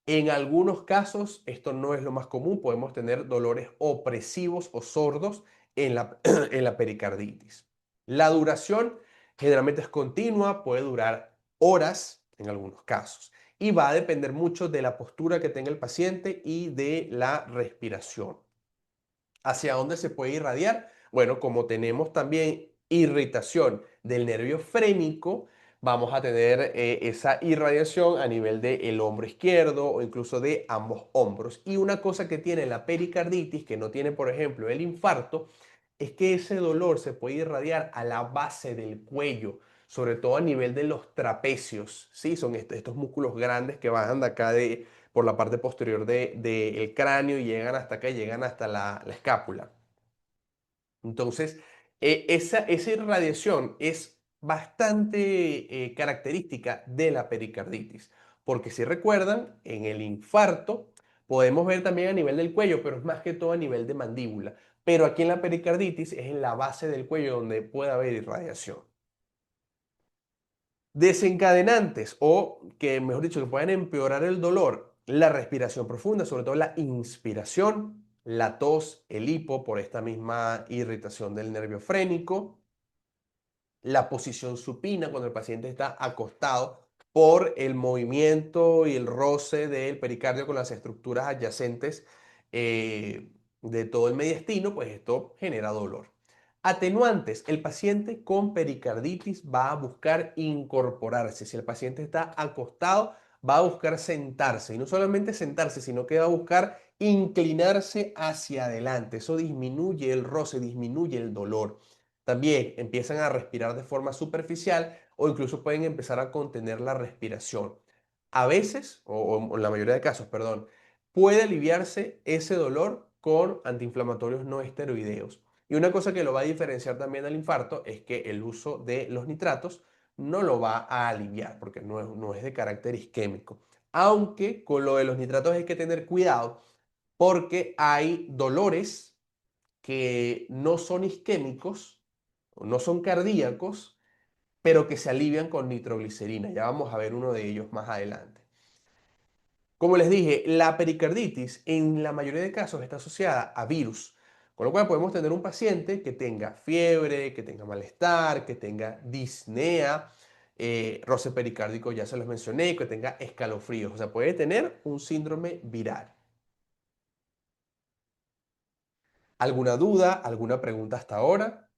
En algunos casos, esto no es lo más común, podemos tener dolores opresivos o sordos en la, en la pericarditis. La duración generalmente es continua, puede durar horas en algunos casos y va a depender mucho de la postura que tenga el paciente y de la respiración. ¿Hacia dónde se puede irradiar? Bueno, como tenemos también irritación del nervio frénico, vamos a tener esa irradiación a nivel del hombro izquierdo o incluso de ambos hombros. Y una cosa que tiene la pericarditis, que no tiene, por ejemplo, el infarto, es que ese dolor se puede irradiar a la base del cuello, sobre todo a nivel de los trapecios, ¿sí? Son estos músculos grandes que bajan de acá por la parte posterior del cráneo y llegan hasta acá, llegan hasta la escápula. Entonces, esa irradiación es bastante característica de la pericarditis, porque si recuerdan, en el infarto podemos ver también a nivel del cuello, pero es más que todo a nivel de mandíbula. Pero aquí en la pericarditis es en la base del cuello donde puede haber irradiación. Desencadenantes o que, mejor dicho, que pueden empeorar el dolor, la respiración profunda, sobre todo la inspiración, la tos, el hipo por esta misma irritación del nervio frénico, la posición supina cuando el paciente está acostado por el movimiento y el roce del pericardio con las estructuras adyacentes de todo el mediastino, pues esto genera dolor. Atenuantes. El paciente con pericarditis va a buscar incorporarse. Si el paciente está acostado, va a buscar sentarse. Y no solamente sentarse, sino que va a buscar inclinarse hacia adelante. Eso disminuye el roce, disminuye el dolor. También empiezan a respirar de forma superficial o incluso pueden empezar a contener la respiración. A veces, o en la mayoría de casos, perdón, puede aliviarse ese dolor con antiinflamatorios no esteroideos. Y una cosa que lo va a diferenciar también del infarto es que el uso de los nitratos no lo va a aliviar porque no es de carácter isquémico. Aunque con lo de los nitratos hay que tener cuidado porque hay dolores que no son isquémicos, no son cardíacos, pero que se alivian con nitroglicerina. Ya vamos a ver uno de ellos más adelante. Como les dije, la pericarditis en la mayoría de casos está asociada a virus, con lo cual podemos tener un paciente que tenga fiebre, que tenga malestar, que tenga disnea, roce pericárdico, ya se los mencioné, que tenga escalofríos, o sea, puede tener un síndrome viral. ¿Alguna duda, alguna pregunta hasta ahora?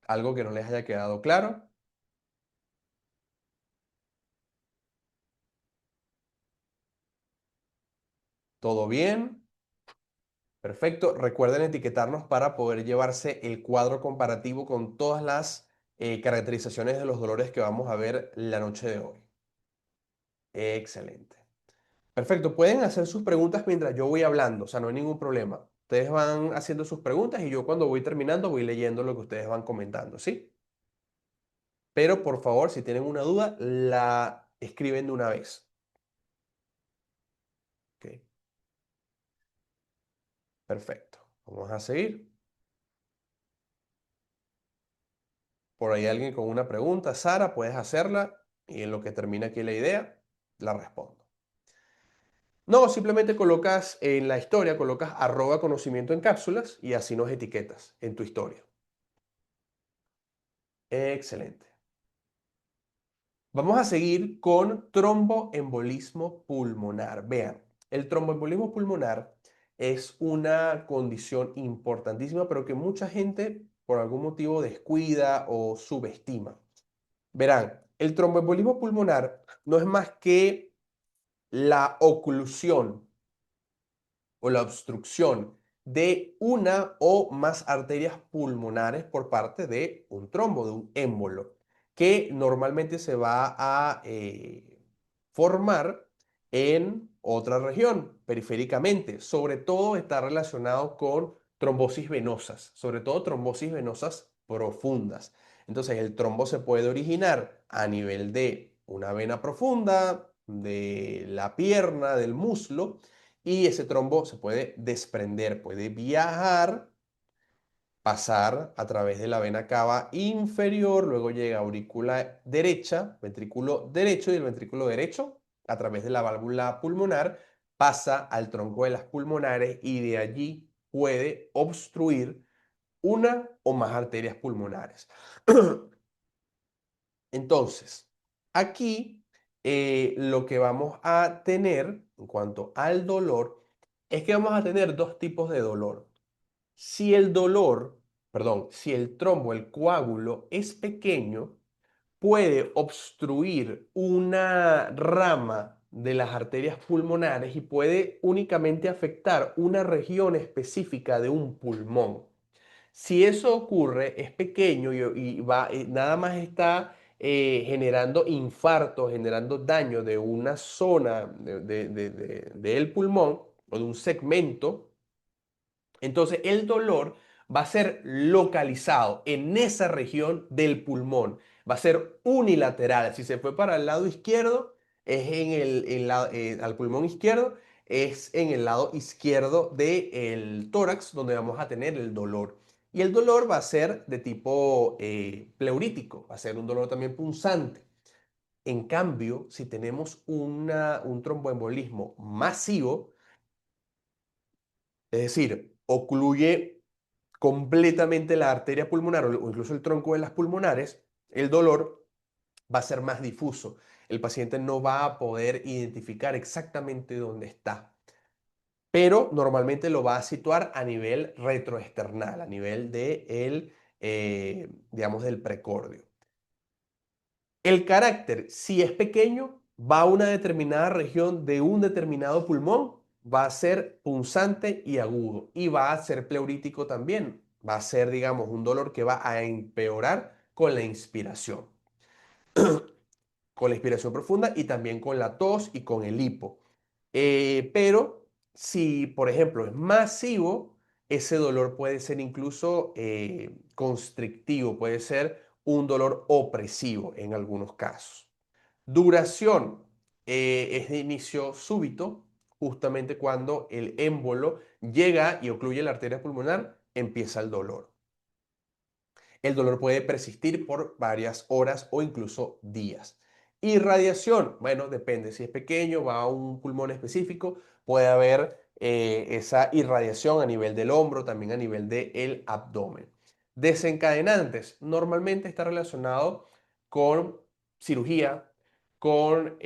¿Algo que no les haya quedado claro? ¿Todo bien? Perfecto. Recuerden etiquetarnos para poder llevarse el cuadro comparativo con todas las caracterizaciones de los dolores que vamos a ver la noche de hoy. Excelente. Perfecto. Pueden hacer sus preguntas mientras yo voy hablando, o sea, no hay ningún problema. Ustedes van haciendo sus preguntas y yo cuando voy terminando voy leyendo lo que ustedes van comentando, ¿sí? Pero por favor, si tienen una duda, la escriben de una vez. Ok, perfecto. Vamos a seguir. Por ahí alguien con una pregunta, Sara, puedes hacerla y en lo que termina aquí la idea, la respondo. No, simplemente colocas en la historia, colocas @conocimiento en cápsulas y así nos etiquetas en tu historia. Excelente. Vamos a seguir con tromboembolismo pulmonar. Vean, el tromboembolismo pulmonar es una condición importantísima, pero que mucha gente por algún motivo descuida o subestima. Verán, el tromboembolismo pulmonar no es más que la oclusión o la obstrucción de una o más arterias pulmonares por parte de un trombo, de un émbolo, que normalmente se va a formar en otra región, periféricamente. Sobre todo está relacionado con trombosis venosas, sobre todo trombosis venosas profundas. Entonces el trombo se puede originar a nivel de una vena profunda, de la pierna, del muslo, y ese trombo se puede desprender, puede viajar, pasar a través de la vena cava inferior, luego llega a aurícula derecha, ventrículo derecho y el ventrículo derecho a través de la válvula pulmonar pasa al tronco de las pulmonares y de allí puede obstruir una o más arterias pulmonares. Entonces, aquí lo que vamos a tener en cuanto al dolor es que vamos a tener dos tipos de dolor. Si el dolor, perdón, si el trombo, el coágulo es pequeño, puede obstruir una rama de las arterias pulmonares y puede únicamente afectar una región específica de un pulmón. Si eso ocurre, es pequeño y nada más está generando infarto, generando daño de una zona del pulmón o de un segmento, entonces el dolor va a ser localizado en esa región del pulmón. Va a ser unilateral. Si se fue para el lado izquierdo, es al pulmón izquierdo, es en el lado izquierdo del tórax donde vamos a tener el dolor. Y el dolor va a ser de tipo pleurítico, va a ser un dolor también punzante. En cambio, si tenemos un tromboembolismo masivo, es decir, ocluye completamente la arteria pulmonar o incluso el tronco de las pulmonares, el dolor va a ser más difuso. El paciente no va a poder identificar exactamente dónde está, pero normalmente lo va a situar a nivel retroesternal, a nivel digamos, del precordio. El carácter, si es pequeño, va a una determinada región de un determinado pulmón, va a ser punzante y agudo y va a ser pleurítico también. Va a ser, digamos, un dolor que va a empeorar con la inspiración, con la inspiración profunda y también con la tos y con el hipo. Pero si, por ejemplo, es masivo, ese dolor puede ser incluso constrictivo, puede ser un dolor opresivo en algunos casos. Duración es de inicio súbito, justamente cuando el émbolo llega y ocluye la arteria pulmonar, empieza el dolor. El dolor puede persistir por varias horas o incluso días. Irradiación, bueno, depende. Si es pequeño, va a un pulmón específico, puede haber esa irradiación a nivel del hombro, también a nivel del abdomen. Desencadenantes, normalmente está relacionado con cirugía, con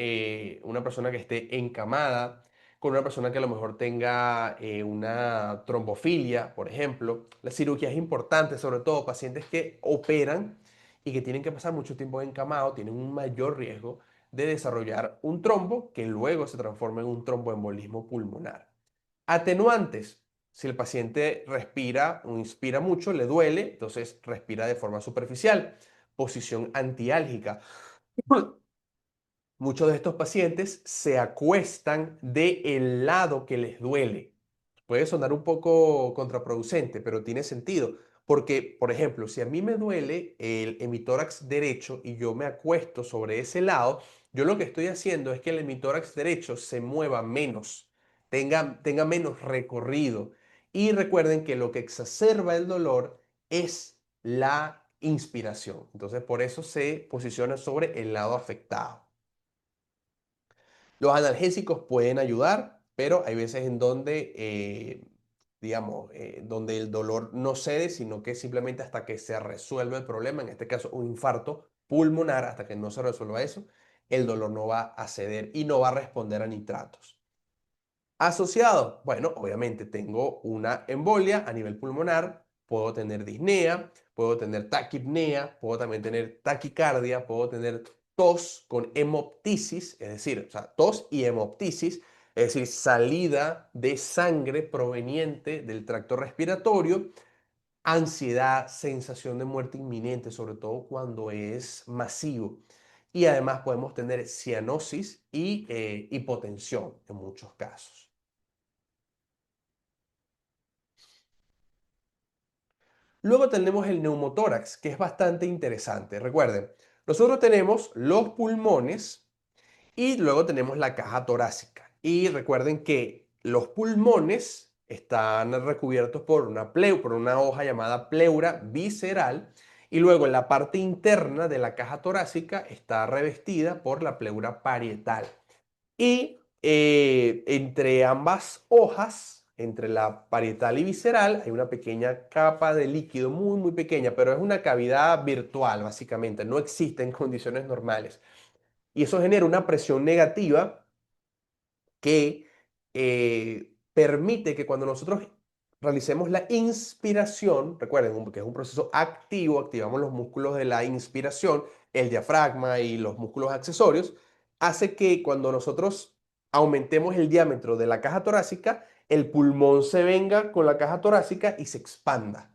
una persona que esté encamada, con una persona que a lo mejor tenga una trombofilia, por ejemplo. La cirugía es importante, sobre todo pacientes que operan y que tienen que pasar mucho tiempo encamado, tienen un mayor riesgo de desarrollar un trombo que luego se transforma en un tromboembolismo pulmonar. Atenuantes. Si el paciente respira o inspira mucho, le duele, entonces respira de forma superficial. Posición antiálgica. Muchos de estos pacientes se acuestan del lado que les duele. Puede sonar un poco contraproducente, pero tiene sentido. Porque, por ejemplo, si a mí me duele el hemitórax derecho y yo me acuesto sobre ese lado, yo lo que estoy haciendo es que el hemitórax derecho se mueva menos, tenga menos recorrido. Y recuerden que lo que exacerba el dolor es la inspiración. Entonces, por eso se posiciona sobre el lado afectado. Los analgésicos pueden ayudar, pero hay veces en donde, digamos, donde el dolor no cede, sino que simplemente hasta que se resuelva el problema, en este caso un infarto pulmonar, hasta que no se resuelva eso, el dolor no va a ceder y no va a responder a nitratos. Asociado, bueno, obviamente tengo una embolia a nivel pulmonar, puedo tener disnea, puedo tener taquipnea, puedo también tener taquicardia, puedo tener tos con hemoptisis, es decir, o sea, tos y hemoptisis, es decir, salida de sangre proveniente del tracto respiratorio, ansiedad, sensación de muerte inminente, sobre todo cuando es masivo. Y además podemos tener cianosis y hipotensión en muchos casos. Luego tenemos el neumotórax, que es bastante interesante. Recuerden, nosotros tenemos los pulmones y luego tenemos la caja torácica. Y recuerden que los pulmones están recubiertos por una hoja llamada pleura visceral y luego en la parte interna de la caja torácica está revestida por la pleura parietal. Y entre ambas hojas, entre la parietal y visceral, hay una pequeña capa de líquido muy, muy pequeña, pero es una cavidad virtual, básicamente. No existe en condiciones normales. Y eso genera una presión negativa que permite que cuando nosotros realicemos la inspiración, recuerden que es un proceso activo, activamos los músculos de la inspiración, el diafragma y los músculos accesorios, hace que cuando nosotros aumentemos el diámetro de la caja torácica, el pulmón se venga con la caja torácica y se expanda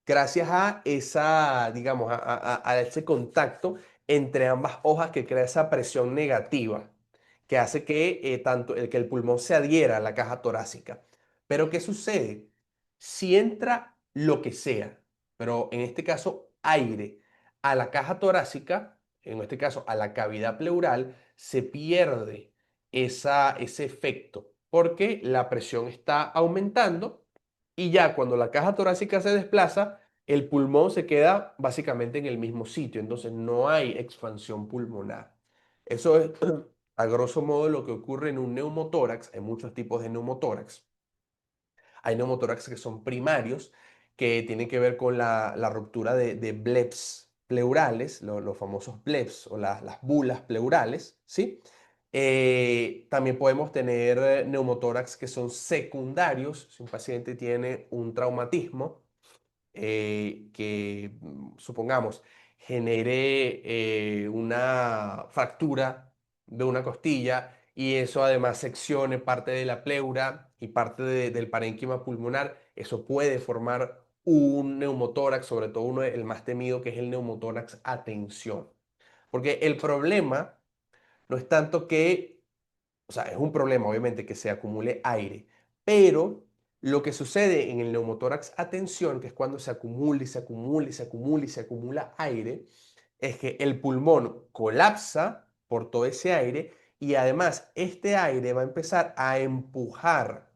gracias a esa, digamos, a ese contacto entre ambas hojas que crea esa presión negativa, que hace que tanto que el pulmón se adhiera a la caja torácica. Pero ¿qué sucede? Si entra lo que sea, pero en este caso aire, a la caja torácica, en este caso a la cavidad pleural, se pierde ese efecto, porque la presión está aumentando y ya cuando la caja torácica se desplaza, el pulmón se queda básicamente en el mismo sitio, entonces no hay expansión pulmonar. Eso es a grosso modo lo que ocurre en un neumotórax. Hay muchos tipos de neumotórax. Hay neumotórax que son primarios, que tienen que ver con la ruptura de bleps pleurales, los famosos bleps o las bulas pleurales, ¿sí? También podemos tener neumotórax que son secundarios, si un paciente tiene un traumatismo que, supongamos, genere una fractura de una costilla y eso además seccione parte de la pleura y parte del parénquima pulmonar, eso puede formar un neumotórax, sobre todo uno, el más temido, que es el neumotórax a tensión. Porque el problema no es tanto que, o sea, es un problema obviamente que se acumule aire, pero lo que sucede en el neumotórax a tensión, que es cuando se acumula y se acumula y se acumula y se acumula aire, es que el pulmón colapsa por todo ese aire y además este aire va a empezar a empujar.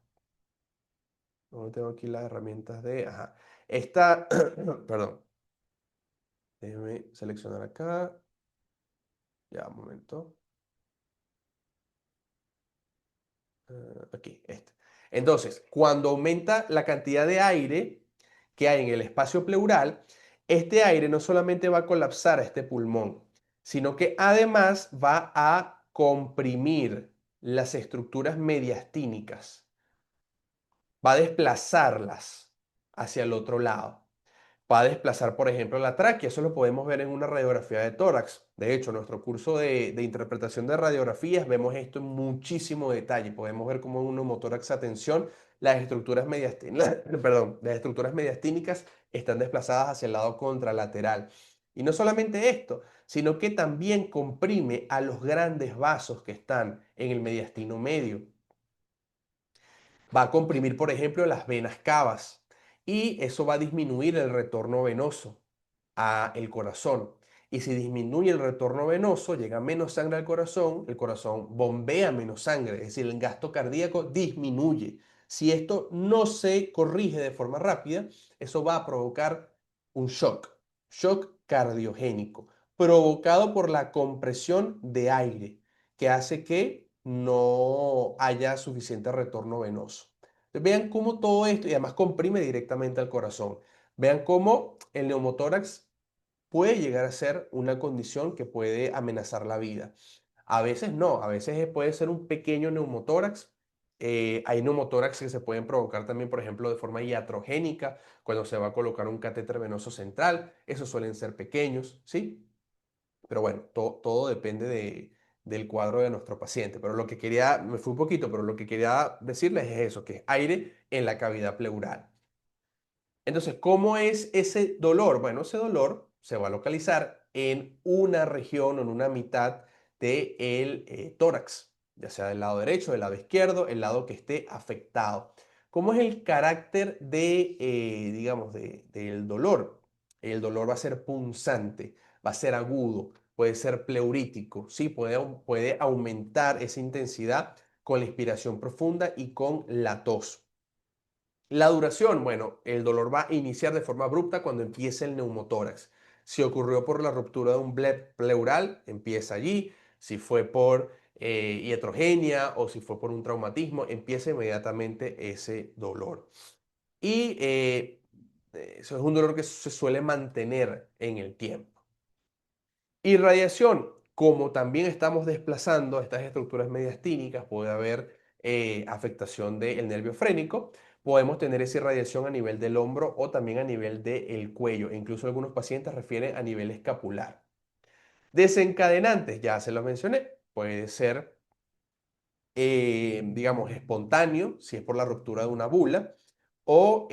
No tengo aquí las herramientas de... Ajá. Esta, perdón, déjeme seleccionar acá. Ya, un momento. Aquí, este. Entonces, cuando aumenta la cantidad de aire que hay en el espacio pleural, este aire no solamente va a colapsar a este pulmón, sino que además va a comprimir. las estructuras mediastínicas, va a desplazarlas hacia el otro lado. Va a desplazar, por ejemplo, la tráquea. Eso lo podemos ver en una radiografía de tórax. De hecho, en nuestro curso de interpretación de radiografías vemos esto en muchísimo detalle. Podemos ver cómo en un neumotórax a tensión las estructuras perdón, las estructuras mediastínicas están desplazadas hacia el lado contralateral. Y no solamente esto, sino que también comprime a los grandes vasos que están en el mediastino medio. Va a comprimir, por ejemplo, las venas cavas y eso va a disminuir el retorno venoso a el corazón. Y si disminuye el retorno venoso, llega menos sangre al corazón, el corazón bombea menos sangre, es decir, el gasto cardíaco disminuye. Si esto no se corrige de forma rápida, eso va a provocar un shock cardiogénico, provocado por la compresión de aire, que hace que no haya suficiente retorno venoso. Entonces, vean cómo todo esto, y además comprime directamente al corazón. Vean cómo el neumotórax puede llegar a ser una condición que puede amenazar la vida. A veces no, a veces puede ser un pequeño neumotórax. Hay neumotórax que se pueden provocar también, por ejemplo, de forma iatrogénica, cuando se va a colocar un catéter venoso central. Esos suelen ser pequeños, ¿sí? Pero bueno, todo depende del cuadro de nuestro paciente. Pero lo que quería, me fui un poquito, pero lo que quería decirles es eso, que es aire en la cavidad pleural. Entonces, ¿cómo es ese dolor? Bueno, ese dolor se va a localizar en una región o en una mitad del tórax, ya sea del lado derecho, del lado izquierdo, el lado que esté afectado. ¿Cómo es el carácter digamos, del dolor? El dolor va a ser punzante, va a ser agudo, puede ser pleurítico, ¿sí? Puede aumentar esa intensidad con la inspiración profunda y con la tos. La duración, bueno, el dolor va a iniciar de forma abrupta cuando empiece el neumotórax. Si ocurrió por la ruptura de un bleb pleural, empieza allí. Si fue por iatrogenia o si fue por un traumatismo, empieza inmediatamente ese dolor. Y eso es un dolor que se suele mantener en el tiempo. Irradiación, como también estamos desplazando estas estructuras mediastínicas, puede haber afectación del nervio frénico, podemos tener esa irradiación a nivel del hombro o también a nivel del cuello, e incluso algunos pacientes refieren a nivel escapular. Desencadenantes, ya se los mencioné, puede ser, digamos, espontáneo, si es por la ruptura de una bula, o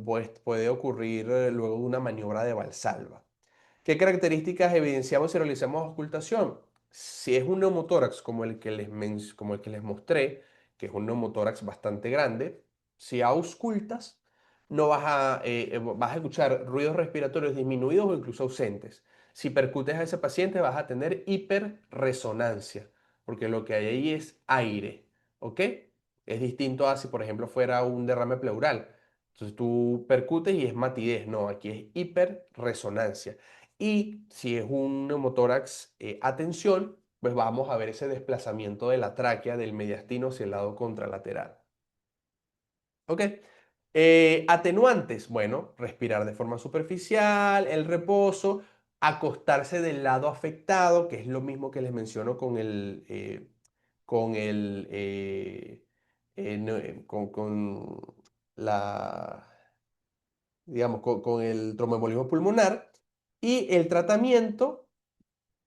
pues, puede ocurrir luego de una maniobra de Valsalva. ¿Qué características evidenciamos si realizamos auscultación? Si es un neumotórax como el que les mostré, que es un neumotórax bastante grande, si auscultas, no vas a escuchar ruidos respiratorios disminuidos o incluso ausentes. Si percutes a ese paciente, vas a tener hiperresonancia, porque lo que hay ahí es aire, ¿ok? Es distinto a si, por ejemplo, fuera un derrame pleural. Entonces tú percutes y es matidez, no, aquí es hiperresonancia. Y si es un neumotórax a tensión, pues vamos a ver ese desplazamiento de la tráquea del mediastino hacia el lado contralateral. ¿Ok? Atenuantes, bueno, respirar de forma superficial, el reposo, acostarse del lado afectado, que es lo mismo que les menciono con el, no, con la, digamos, con el tromboembolismo pulmonar. Y el tratamiento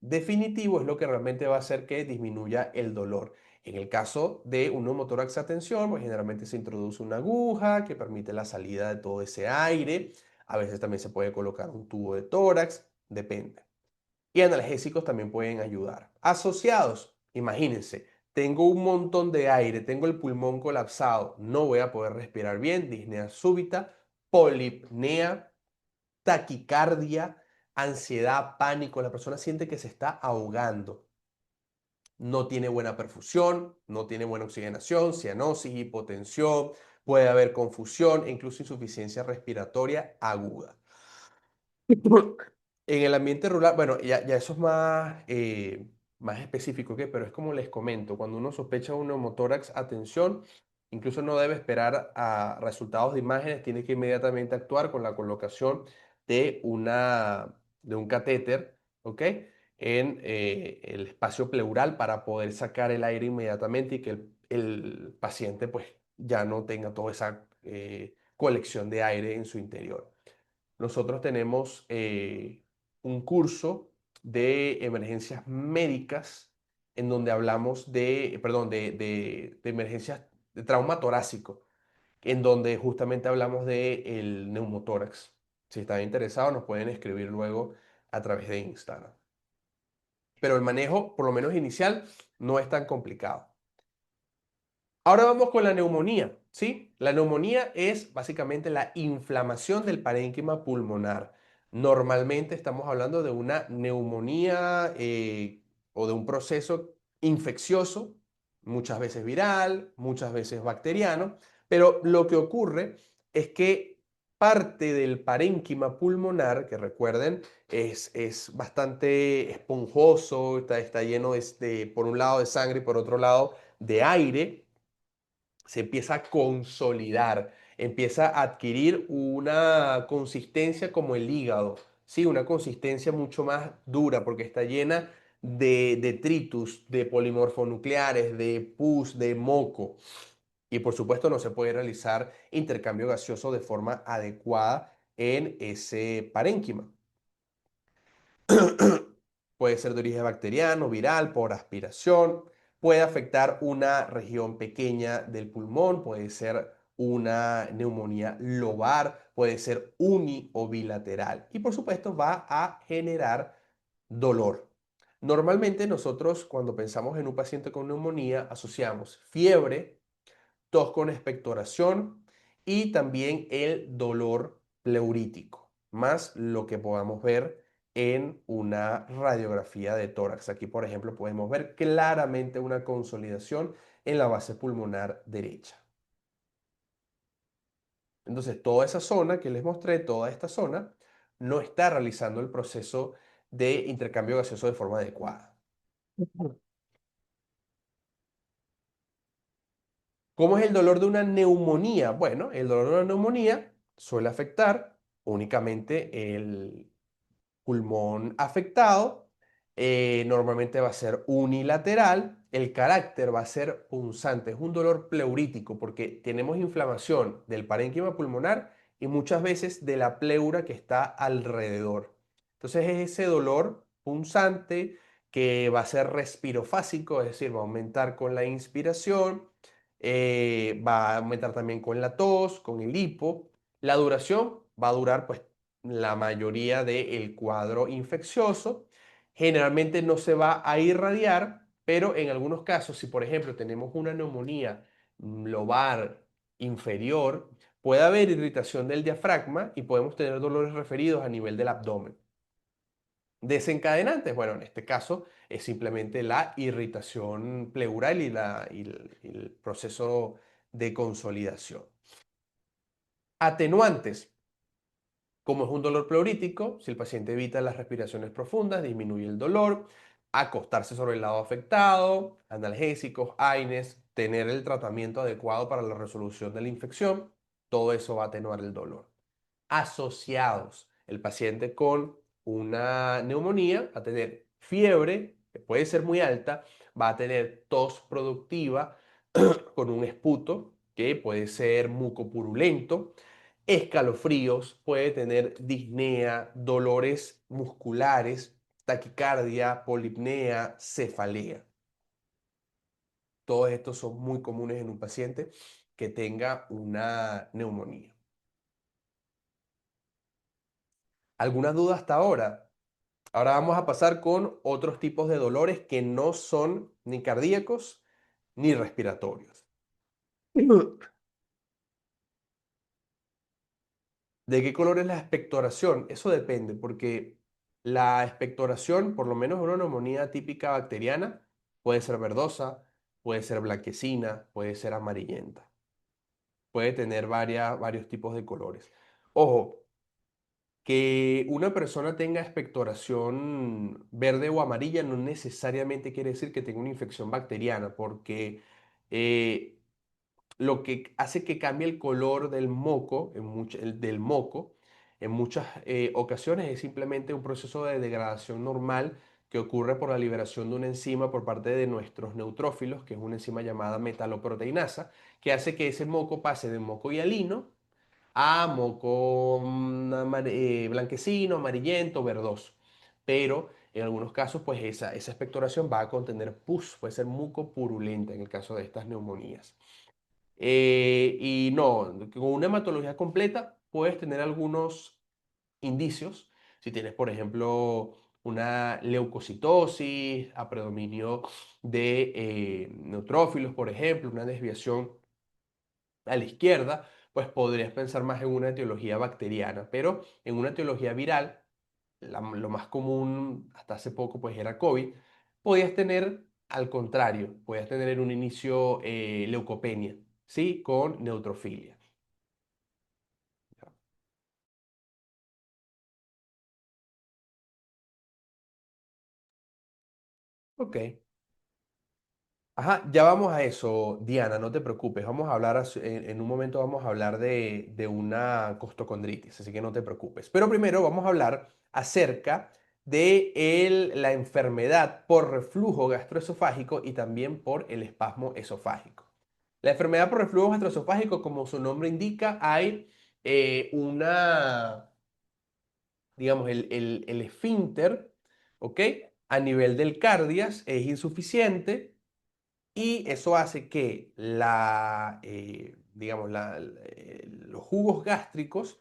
definitivo es lo que realmente va a hacer que disminuya el dolor. En el caso de un neumotórax a tensión, pues generalmente se introduce una aguja que permite la salida de todo ese aire. A veces también se puede colocar un tubo de tórax, depende. Y analgésicos también pueden ayudar. Asociados, imagínense, tengo un montón de aire, tengo el pulmón colapsado, no voy a poder respirar bien, disnea súbita, polipnea, taquicardia, ansiedad, pánico, la persona siente que se está ahogando, no tiene buena perfusión, no tiene buena oxigenación, cianosis, hipotensión, puede haber confusión e incluso insuficiencia respiratoria aguda. En el ambiente rural, bueno, ya eso es más específico, ¿ok? Pero es como les comento, cuando uno sospecha un neumotórax, atención, incluso no debe esperar a resultados de imágenes, tiene que inmediatamente actuar con la colocación de un catéter, ¿ok? en el espacio pleural para poder sacar el aire inmediatamente y que el paciente pues ya no tenga toda esa colección de aire en su interior. Nosotros tenemos un curso de emergencias médicas en donde hablamos de, perdón, de emergencias de trauma torácico, en donde justamente hablamos del neumotórax. Si están interesados, nos pueden escribir luego a través de Instagram. Pero el manejo, por lo menos inicial, no es tan complicado. Ahora vamos con la neumonía, ¿sí? La neumonía es básicamente la inflamación del parénquima pulmonar. Normalmente estamos hablando de una neumonía o de un proceso infeccioso, muchas veces viral, muchas veces bacteriano, pero lo que ocurre es que parte del parénquima pulmonar, que recuerden, es bastante esponjoso, está lleno por un lado de sangre y por otro lado de aire, se empieza a consolidar, empieza a adquirir una consistencia como el hígado, ¿sí? Una consistencia mucho más dura porque está llena de detritus, de polimorfonucleares, de pus, de moco. Y por supuesto no se puede realizar intercambio gaseoso de forma adecuada en ese parénquima. Puede ser de origen bacteriano, viral, por aspiración. Puede afectar una región pequeña del pulmón, puede ser una neumonía lobar, puede ser uni o bilateral. Y por supuesto va a generar dolor. Normalmente nosotros cuando pensamos en un paciente con neumonía asociamos fiebre, tos con expectoración y también el dolor pleurítico, más lo que podamos ver en una radiografía de tórax. Aquí, por ejemplo, podemos ver claramente una consolidación en la base pulmonar derecha. Entonces, toda esa zona que les mostré, toda esta zona, no está realizando el proceso de intercambio gaseoso de forma adecuada. ¿Cómo es el dolor de una neumonía? Bueno, el dolor de una neumonía suele afectar únicamente el pulmón afectado. Normalmente va a ser unilateral. El carácter va a ser punzante. Es un dolor pleurítico porque tenemos inflamación del parénquima pulmonar y muchas veces de la pleura que está alrededor. Entonces es ese dolor punzante que va a ser respirofásico, es decir, va a aumentar con la inspiración, va a aumentar también con la tos, con el hipo. La duración va a durar pues la mayoría del cuadro infeccioso. Generalmente no se va a irradiar, pero en algunos casos, si por ejemplo tenemos una neumonía lobar inferior, puede haber irritación del diafragma y podemos tener dolores referidos a nivel del abdomen. Desencadenantes, bueno, en este caso es simplemente la irritación pleural y el proceso de consolidación. Atenuantes, como es un dolor pleurítico, si el paciente evita las respiraciones profundas, disminuye el dolor, acostarse sobre el lado afectado, analgésicos, AINES, tener el tratamiento adecuado para la resolución de la infección, todo eso va a atenuar el dolor. Asociados, el paciente con una neumonía va a tener fiebre, que puede ser muy alta, va a tener tos productiva con un esputo, que puede ser mucopurulento, escalofríos, puede tener disnea, dolores musculares, taquicardia, polipnea, cefalea. Todos estos son muy comunes en un paciente que tenga una neumonía. ¿Alguna duda hasta ahora? Ahora vamos a pasar con otros tipos de dolores que no son ni cardíacos ni respiratorios. ¿De qué color es la expectoración? Eso depende, porque la expectoración, por lo menos una neumonía típica bacteriana, puede ser verdosa, puede ser blanquecina, puede ser amarillenta. Puede tener varios tipos de colores. Ojo, que una persona tenga expectoración verde o amarilla no necesariamente quiere decir que tenga una infección bacteriana, porque eh, lo que hace que cambie el color del moco, del moco, en muchas ocasiones es simplemente un proceso de degradación normal que ocurre por la liberación de una enzima por parte de nuestros neutrófilos, que es una enzima llamada metaloproteinasa, que hace que ese moco pase de moco hialino a moco blanquecino, amarillento, verdoso. Pero en algunos casos, pues esa expectoración va a contener pus, puede ser muco purulenta en el caso de estas neumonías. Y no, con una hematología completa puedes tener algunos indicios. Si tienes, por ejemplo, una leucocitosis, a predominio de neutrófilos, por ejemplo, una desviación a la izquierda, pues podrías pensar más en una etiología bacteriana, pero en una etiología viral, lo más común hasta hace poco pues era COVID, podías tener al contrario, podías tener en un inicio leucopenia, ¿sí? Con neutrofilia. Ok. Ajá, ya vamos a eso, Diana, no te preocupes. Vamos a hablar, en un momento vamos a hablar de una costocondritis, así que no te preocupes. Pero primero vamos a hablar acerca de la enfermedad por reflujo gastroesofágico y también por el espasmo esofágico. La enfermedad por reflujo gastroesofágico, como su nombre indica, hay digamos, el esfínter, ¿ok? A nivel del cardias es insuficiente y eso hace que digamos, los jugos gástricos,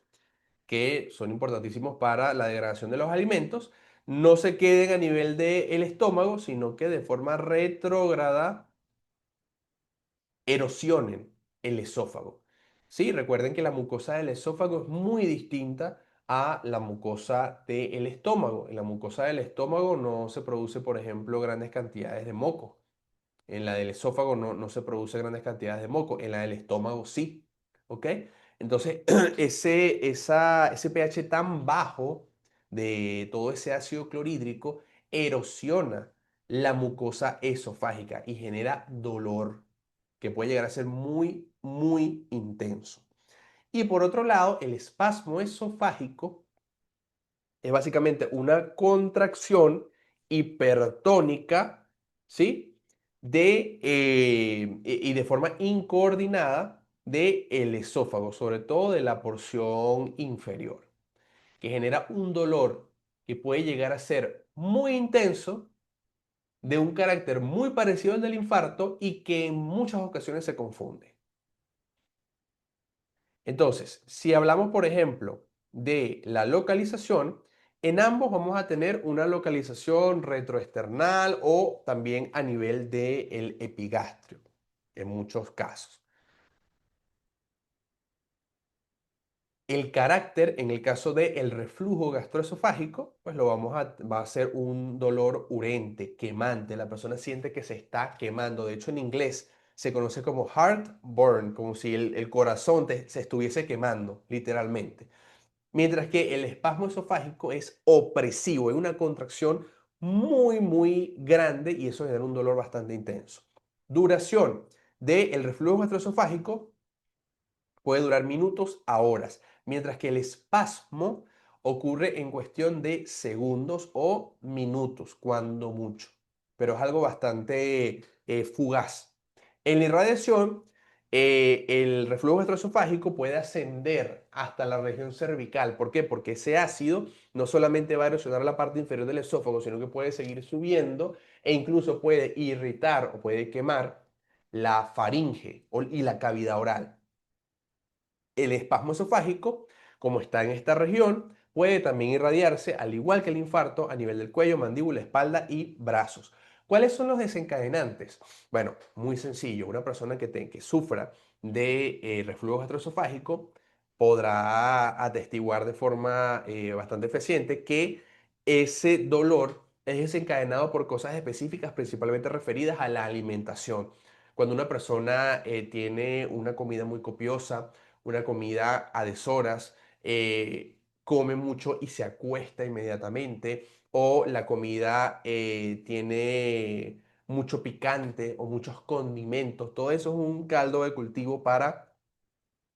que son importantísimos para la degradación de los alimentos, no se queden a nivel del estómago, sino que de forma retrógrada erosionen el esófago. Sí, recuerden que la mucosa del esófago es muy distinta a la mucosa del estómago. En la mucosa del estómago no se produce, por ejemplo, grandes cantidades de moco. En la del esófago no se produce grandes cantidades de moco, en la del estómago sí. ¿Ok? Entonces, ese pH tan bajo de todo ese ácido clorhídrico erosiona la mucosa esofágica y genera dolor que puede llegar a ser muy, muy intenso. Y por otro lado, el espasmo esofágico es básicamente una contracción hipertónica, ¿sí? Y de forma incoordinada del esófago, sobre todo de la porción inferior, que genera un dolor que puede llegar a ser muy intenso, de un carácter muy parecido al del infarto y que en muchas ocasiones se confunde. Entonces, si hablamos, por ejemplo, de la localización, en ambos vamos a tener una localización retroesternal o también a nivel del epigastrio, en muchos casos. El carácter, en el caso del reflujo gastroesofágico, pues va a ser un dolor urente, quemante. La persona siente que se está quemando. De hecho, en inglés se conoce como heartburn, como si el corazón se estuviese quemando, literalmente. Mientras que el espasmo esofágico es opresivo, es una contracción muy, muy grande y eso genera un dolor bastante intenso. Duración del reflujo gastroesofágico puede durar minutos a horas, mientras que el espasmo ocurre en cuestión de segundos o minutos, cuando mucho, pero es algo bastante fugaz. En la irradiación, el reflujo gastroesofágico puede ascender hasta la región cervical. ¿Por qué? Porque ese ácido no solamente va a erosionar la parte inferior del esófago, sino que puede seguir subiendo e incluso puede irritar o puede quemar la faringe y la cavidad oral. El espasmo esofágico, como está en esta región, puede también irradiarse, al igual que el infarto, a nivel del cuello, mandíbula, espalda y brazos. ¿Cuáles son los desencadenantes? Bueno, muy sencillo. Una persona que sufra de reflujo gastroesofágico podrá atestiguar de forma bastante eficiente que ese dolor es desencadenado por cosas específicas, principalmente referidas a la alimentación. Cuando una persona tiene una comida muy copiosa, una comida a deshoras, come mucho y se acuesta inmediatamente, o la comida tiene mucho picante o muchos condimentos, todo eso es un caldo de cultivo para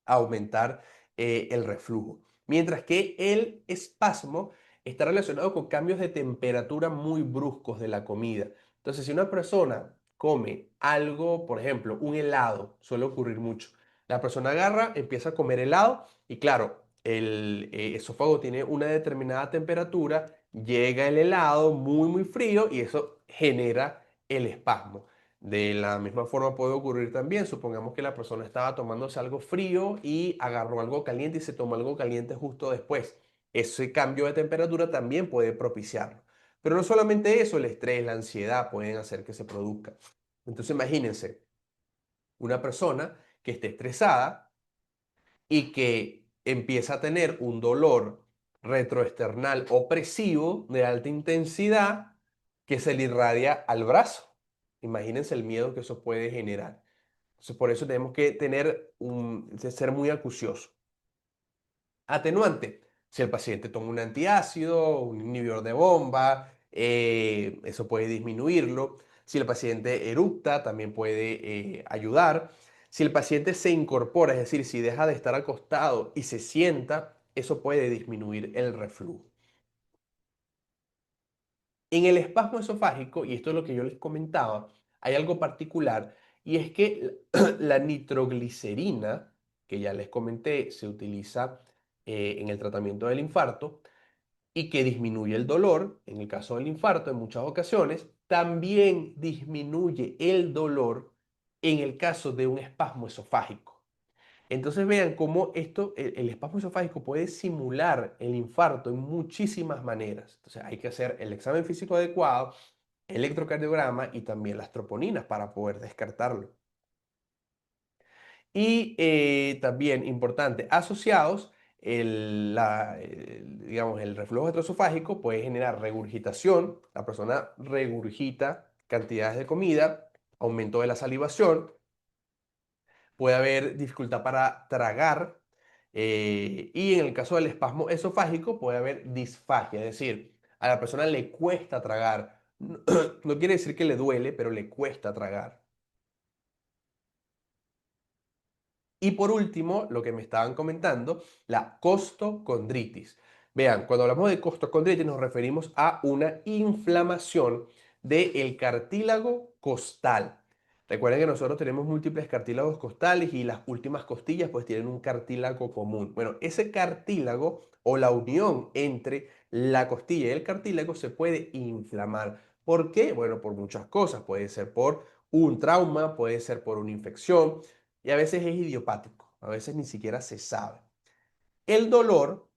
aumentar el reflujo. Mientras que el espasmo está relacionado con cambios de temperatura muy bruscos de la comida. Entonces, si una persona come algo, por ejemplo, un helado, suele ocurrir mucho. La persona agarra, empieza a comer helado y claro, el esófago tiene una determinada temperatura, llega el helado muy frío y eso genera el espasmo. De la misma forma puede ocurrir también, supongamos que la persona estaba tomándose algo frío y agarró algo caliente y se tomó algo caliente justo después. Ese cambio de temperatura también puede propiciarlo. Pero no solamente eso, el estrés, la ansiedad pueden hacer que se produzca. Entonces imagínense una persona que esté estresada y que empieza a tener un dolor retroesternal opresivo de alta intensidad que se le irradia al brazo. Imagínense el miedo que eso puede generar. Entonces, por eso tenemos que ser muy acuciosos. Atenuante. Si el paciente toma un antiácido, un inhibidor de bomba, eso puede disminuirlo. Si el paciente eructa, también puede ayudar. Si el paciente se incorpora, es decir, si deja de estar acostado y se sienta, eso puede disminuir el reflujo. En el espasmo esofágico, y esto es lo que yo les comentaba, hay algo particular y es que la nitroglicerina, que ya les comenté, se utiliza en el tratamiento del infarto y que disminuye el dolor, en el caso del infarto en muchas ocasiones, también disminuye el dolor en el caso de un espasmo esofágico. Entonces vean cómo el espasmo esofágico puede simular el infarto en muchísimas maneras. Entonces hay que hacer el examen físico adecuado, electrocardiograma y también las troponinas para poder descartarlo. Y también importante, asociados, digamos, el reflujo gastroesofágico puede generar regurgitación, la persona regurgita cantidades de comida, aumento de la salivación, puede haber dificultad para tragar y en el caso del espasmo esofágico puede haber disfagia, es decir, a la persona le cuesta tragar. No, no quiere decir que le duele, pero le cuesta tragar. Y por último, lo que me estaban comentando, la costocondritis. Vean, cuando hablamos de costocondritis nos referimos a una inflamación del cartílago costal. Recuerden que nosotros tenemos múltiples cartílagos costales y las últimas costillas pues tienen un cartílago común. Bueno, ese cartílago o la unión entre la costilla y el cartílago se puede inflamar. ¿Por qué? Bueno, por muchas cosas. Puede ser por un trauma, puede ser por una infección y a veces es idiopático, a veces ni siquiera se sabe. El dolor,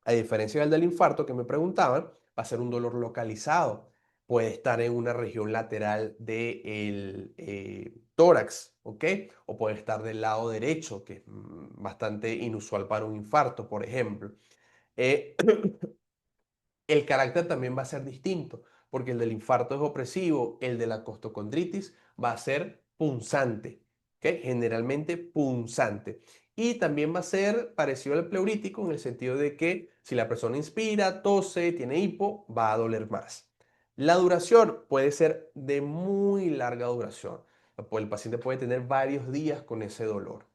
a diferencia del infarto que me preguntaban, va a ser un dolor localizado. Puede estar en una región lateral del tórax, ¿ok? O puede estar del lado derecho, que es bastante inusual para un infarto, por ejemplo. Eh, el carácter también va a ser distinto, porque el del infarto es opresivo, el de la costocondritis va a ser punzante, ¿ok? Generalmente punzante. Y también va a ser parecido al pleurítico en el sentido de que si la persona inspira, tose, tiene hipo, va a doler más. La duración puede ser de muy larga duración. El paciente puede tener varios días con ese dolor.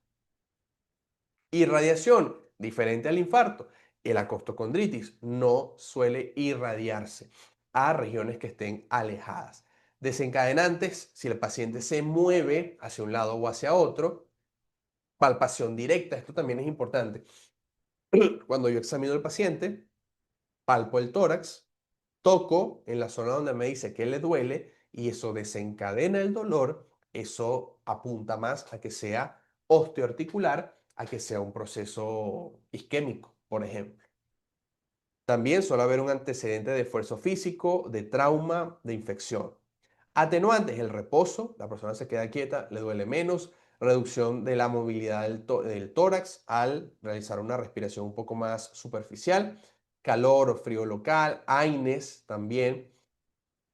Irradiación, diferente al infarto. La costocondritis no suele irradiarse a regiones que estén alejadas. Desencadenantes, si el paciente se mueve hacia un lado o hacia otro. Palpación directa, esto también es importante. Cuando yo examino al paciente, palpo el tórax, toco en la zona donde me dice que le duele y eso desencadena el dolor, eso apunta más a que sea osteoarticular, a que sea un proceso isquémico, por ejemplo. También suele haber un antecedente de esfuerzo físico, de trauma, de infección. Atenuantes, el reposo, la persona se queda quieta, le duele menos, reducción de la movilidad del tórax al realizar una respiración un poco más superficial, calor o frío local, AINES también,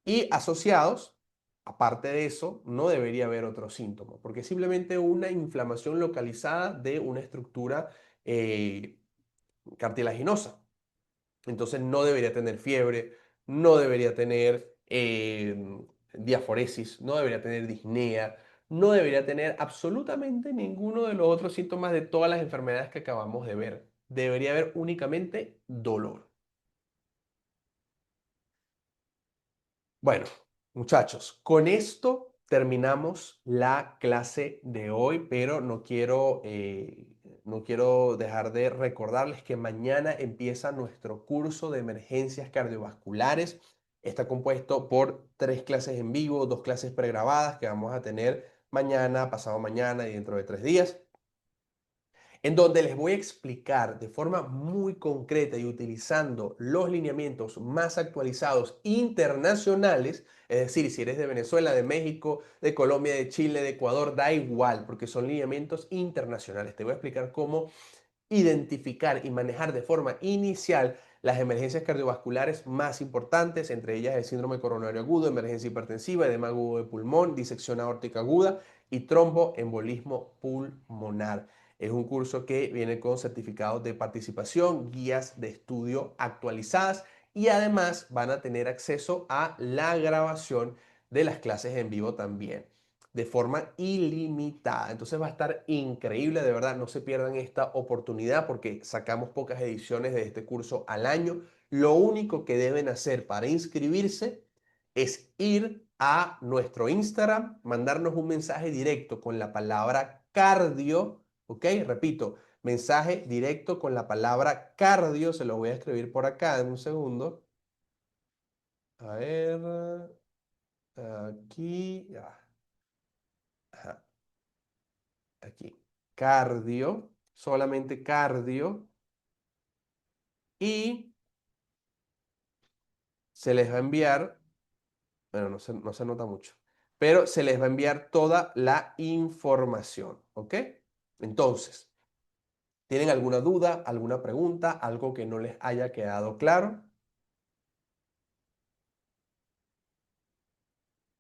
y asociados, aparte de eso, no debería haber otro síntoma, porque es simplemente una inflamación localizada de una estructura cartilaginosa. Entonces no debería tener fiebre, no debería tener diaforesis, no debería tener disnea, no debería tener absolutamente ninguno de los otros síntomas de todas las enfermedades que acabamos de ver. Debería haber únicamente dolor. Bueno, muchachos, con esto terminamos la clase de hoy, pero no quiero dejar de recordarles que mañana empieza nuestro curso de emergencias cardiovasculares. Está compuesto por 3 clases en vivo, 2 clases pregrabadas que vamos a tener mañana, pasado mañana y dentro de 3 días, en donde les voy a explicar de forma muy concreta y utilizando los lineamientos más actualizados internacionales, es decir, si eres de Venezuela, de México, de Colombia, de Chile, de Ecuador, da igual, porque son lineamientos internacionales. Te voy a explicar cómo identificar y manejar de forma inicial las emergencias cardiovasculares más importantes, entre ellas el síndrome coronario agudo, emergencia hipertensiva, edema agudo de pulmón, disección aórtica aguda y tromboembolismo pulmonar. Es un curso que viene con certificados de participación, guías de estudio actualizadas y además van a tener acceso a la grabación de las clases en vivo también de forma ilimitada. Entonces va a estar increíble, de verdad, no se pierdan esta oportunidad porque sacamos pocas ediciones de este curso al año. Lo único que deben hacer para inscribirse es ir a nuestro Instagram, mandarnos un mensaje directo con la palabra cardio, ¿ok? Repito, mensaje directo con la palabra cardio, se lo voy a escribir por acá en un segundo. A ver, aquí, ya. Ajá. Aquí, cardio, solamente cardio, y se les va a enviar, bueno, no se nota mucho, pero se les va a enviar toda la información, ¿ok? Entonces, ¿tienen alguna duda, alguna pregunta, algo que no les haya quedado claro?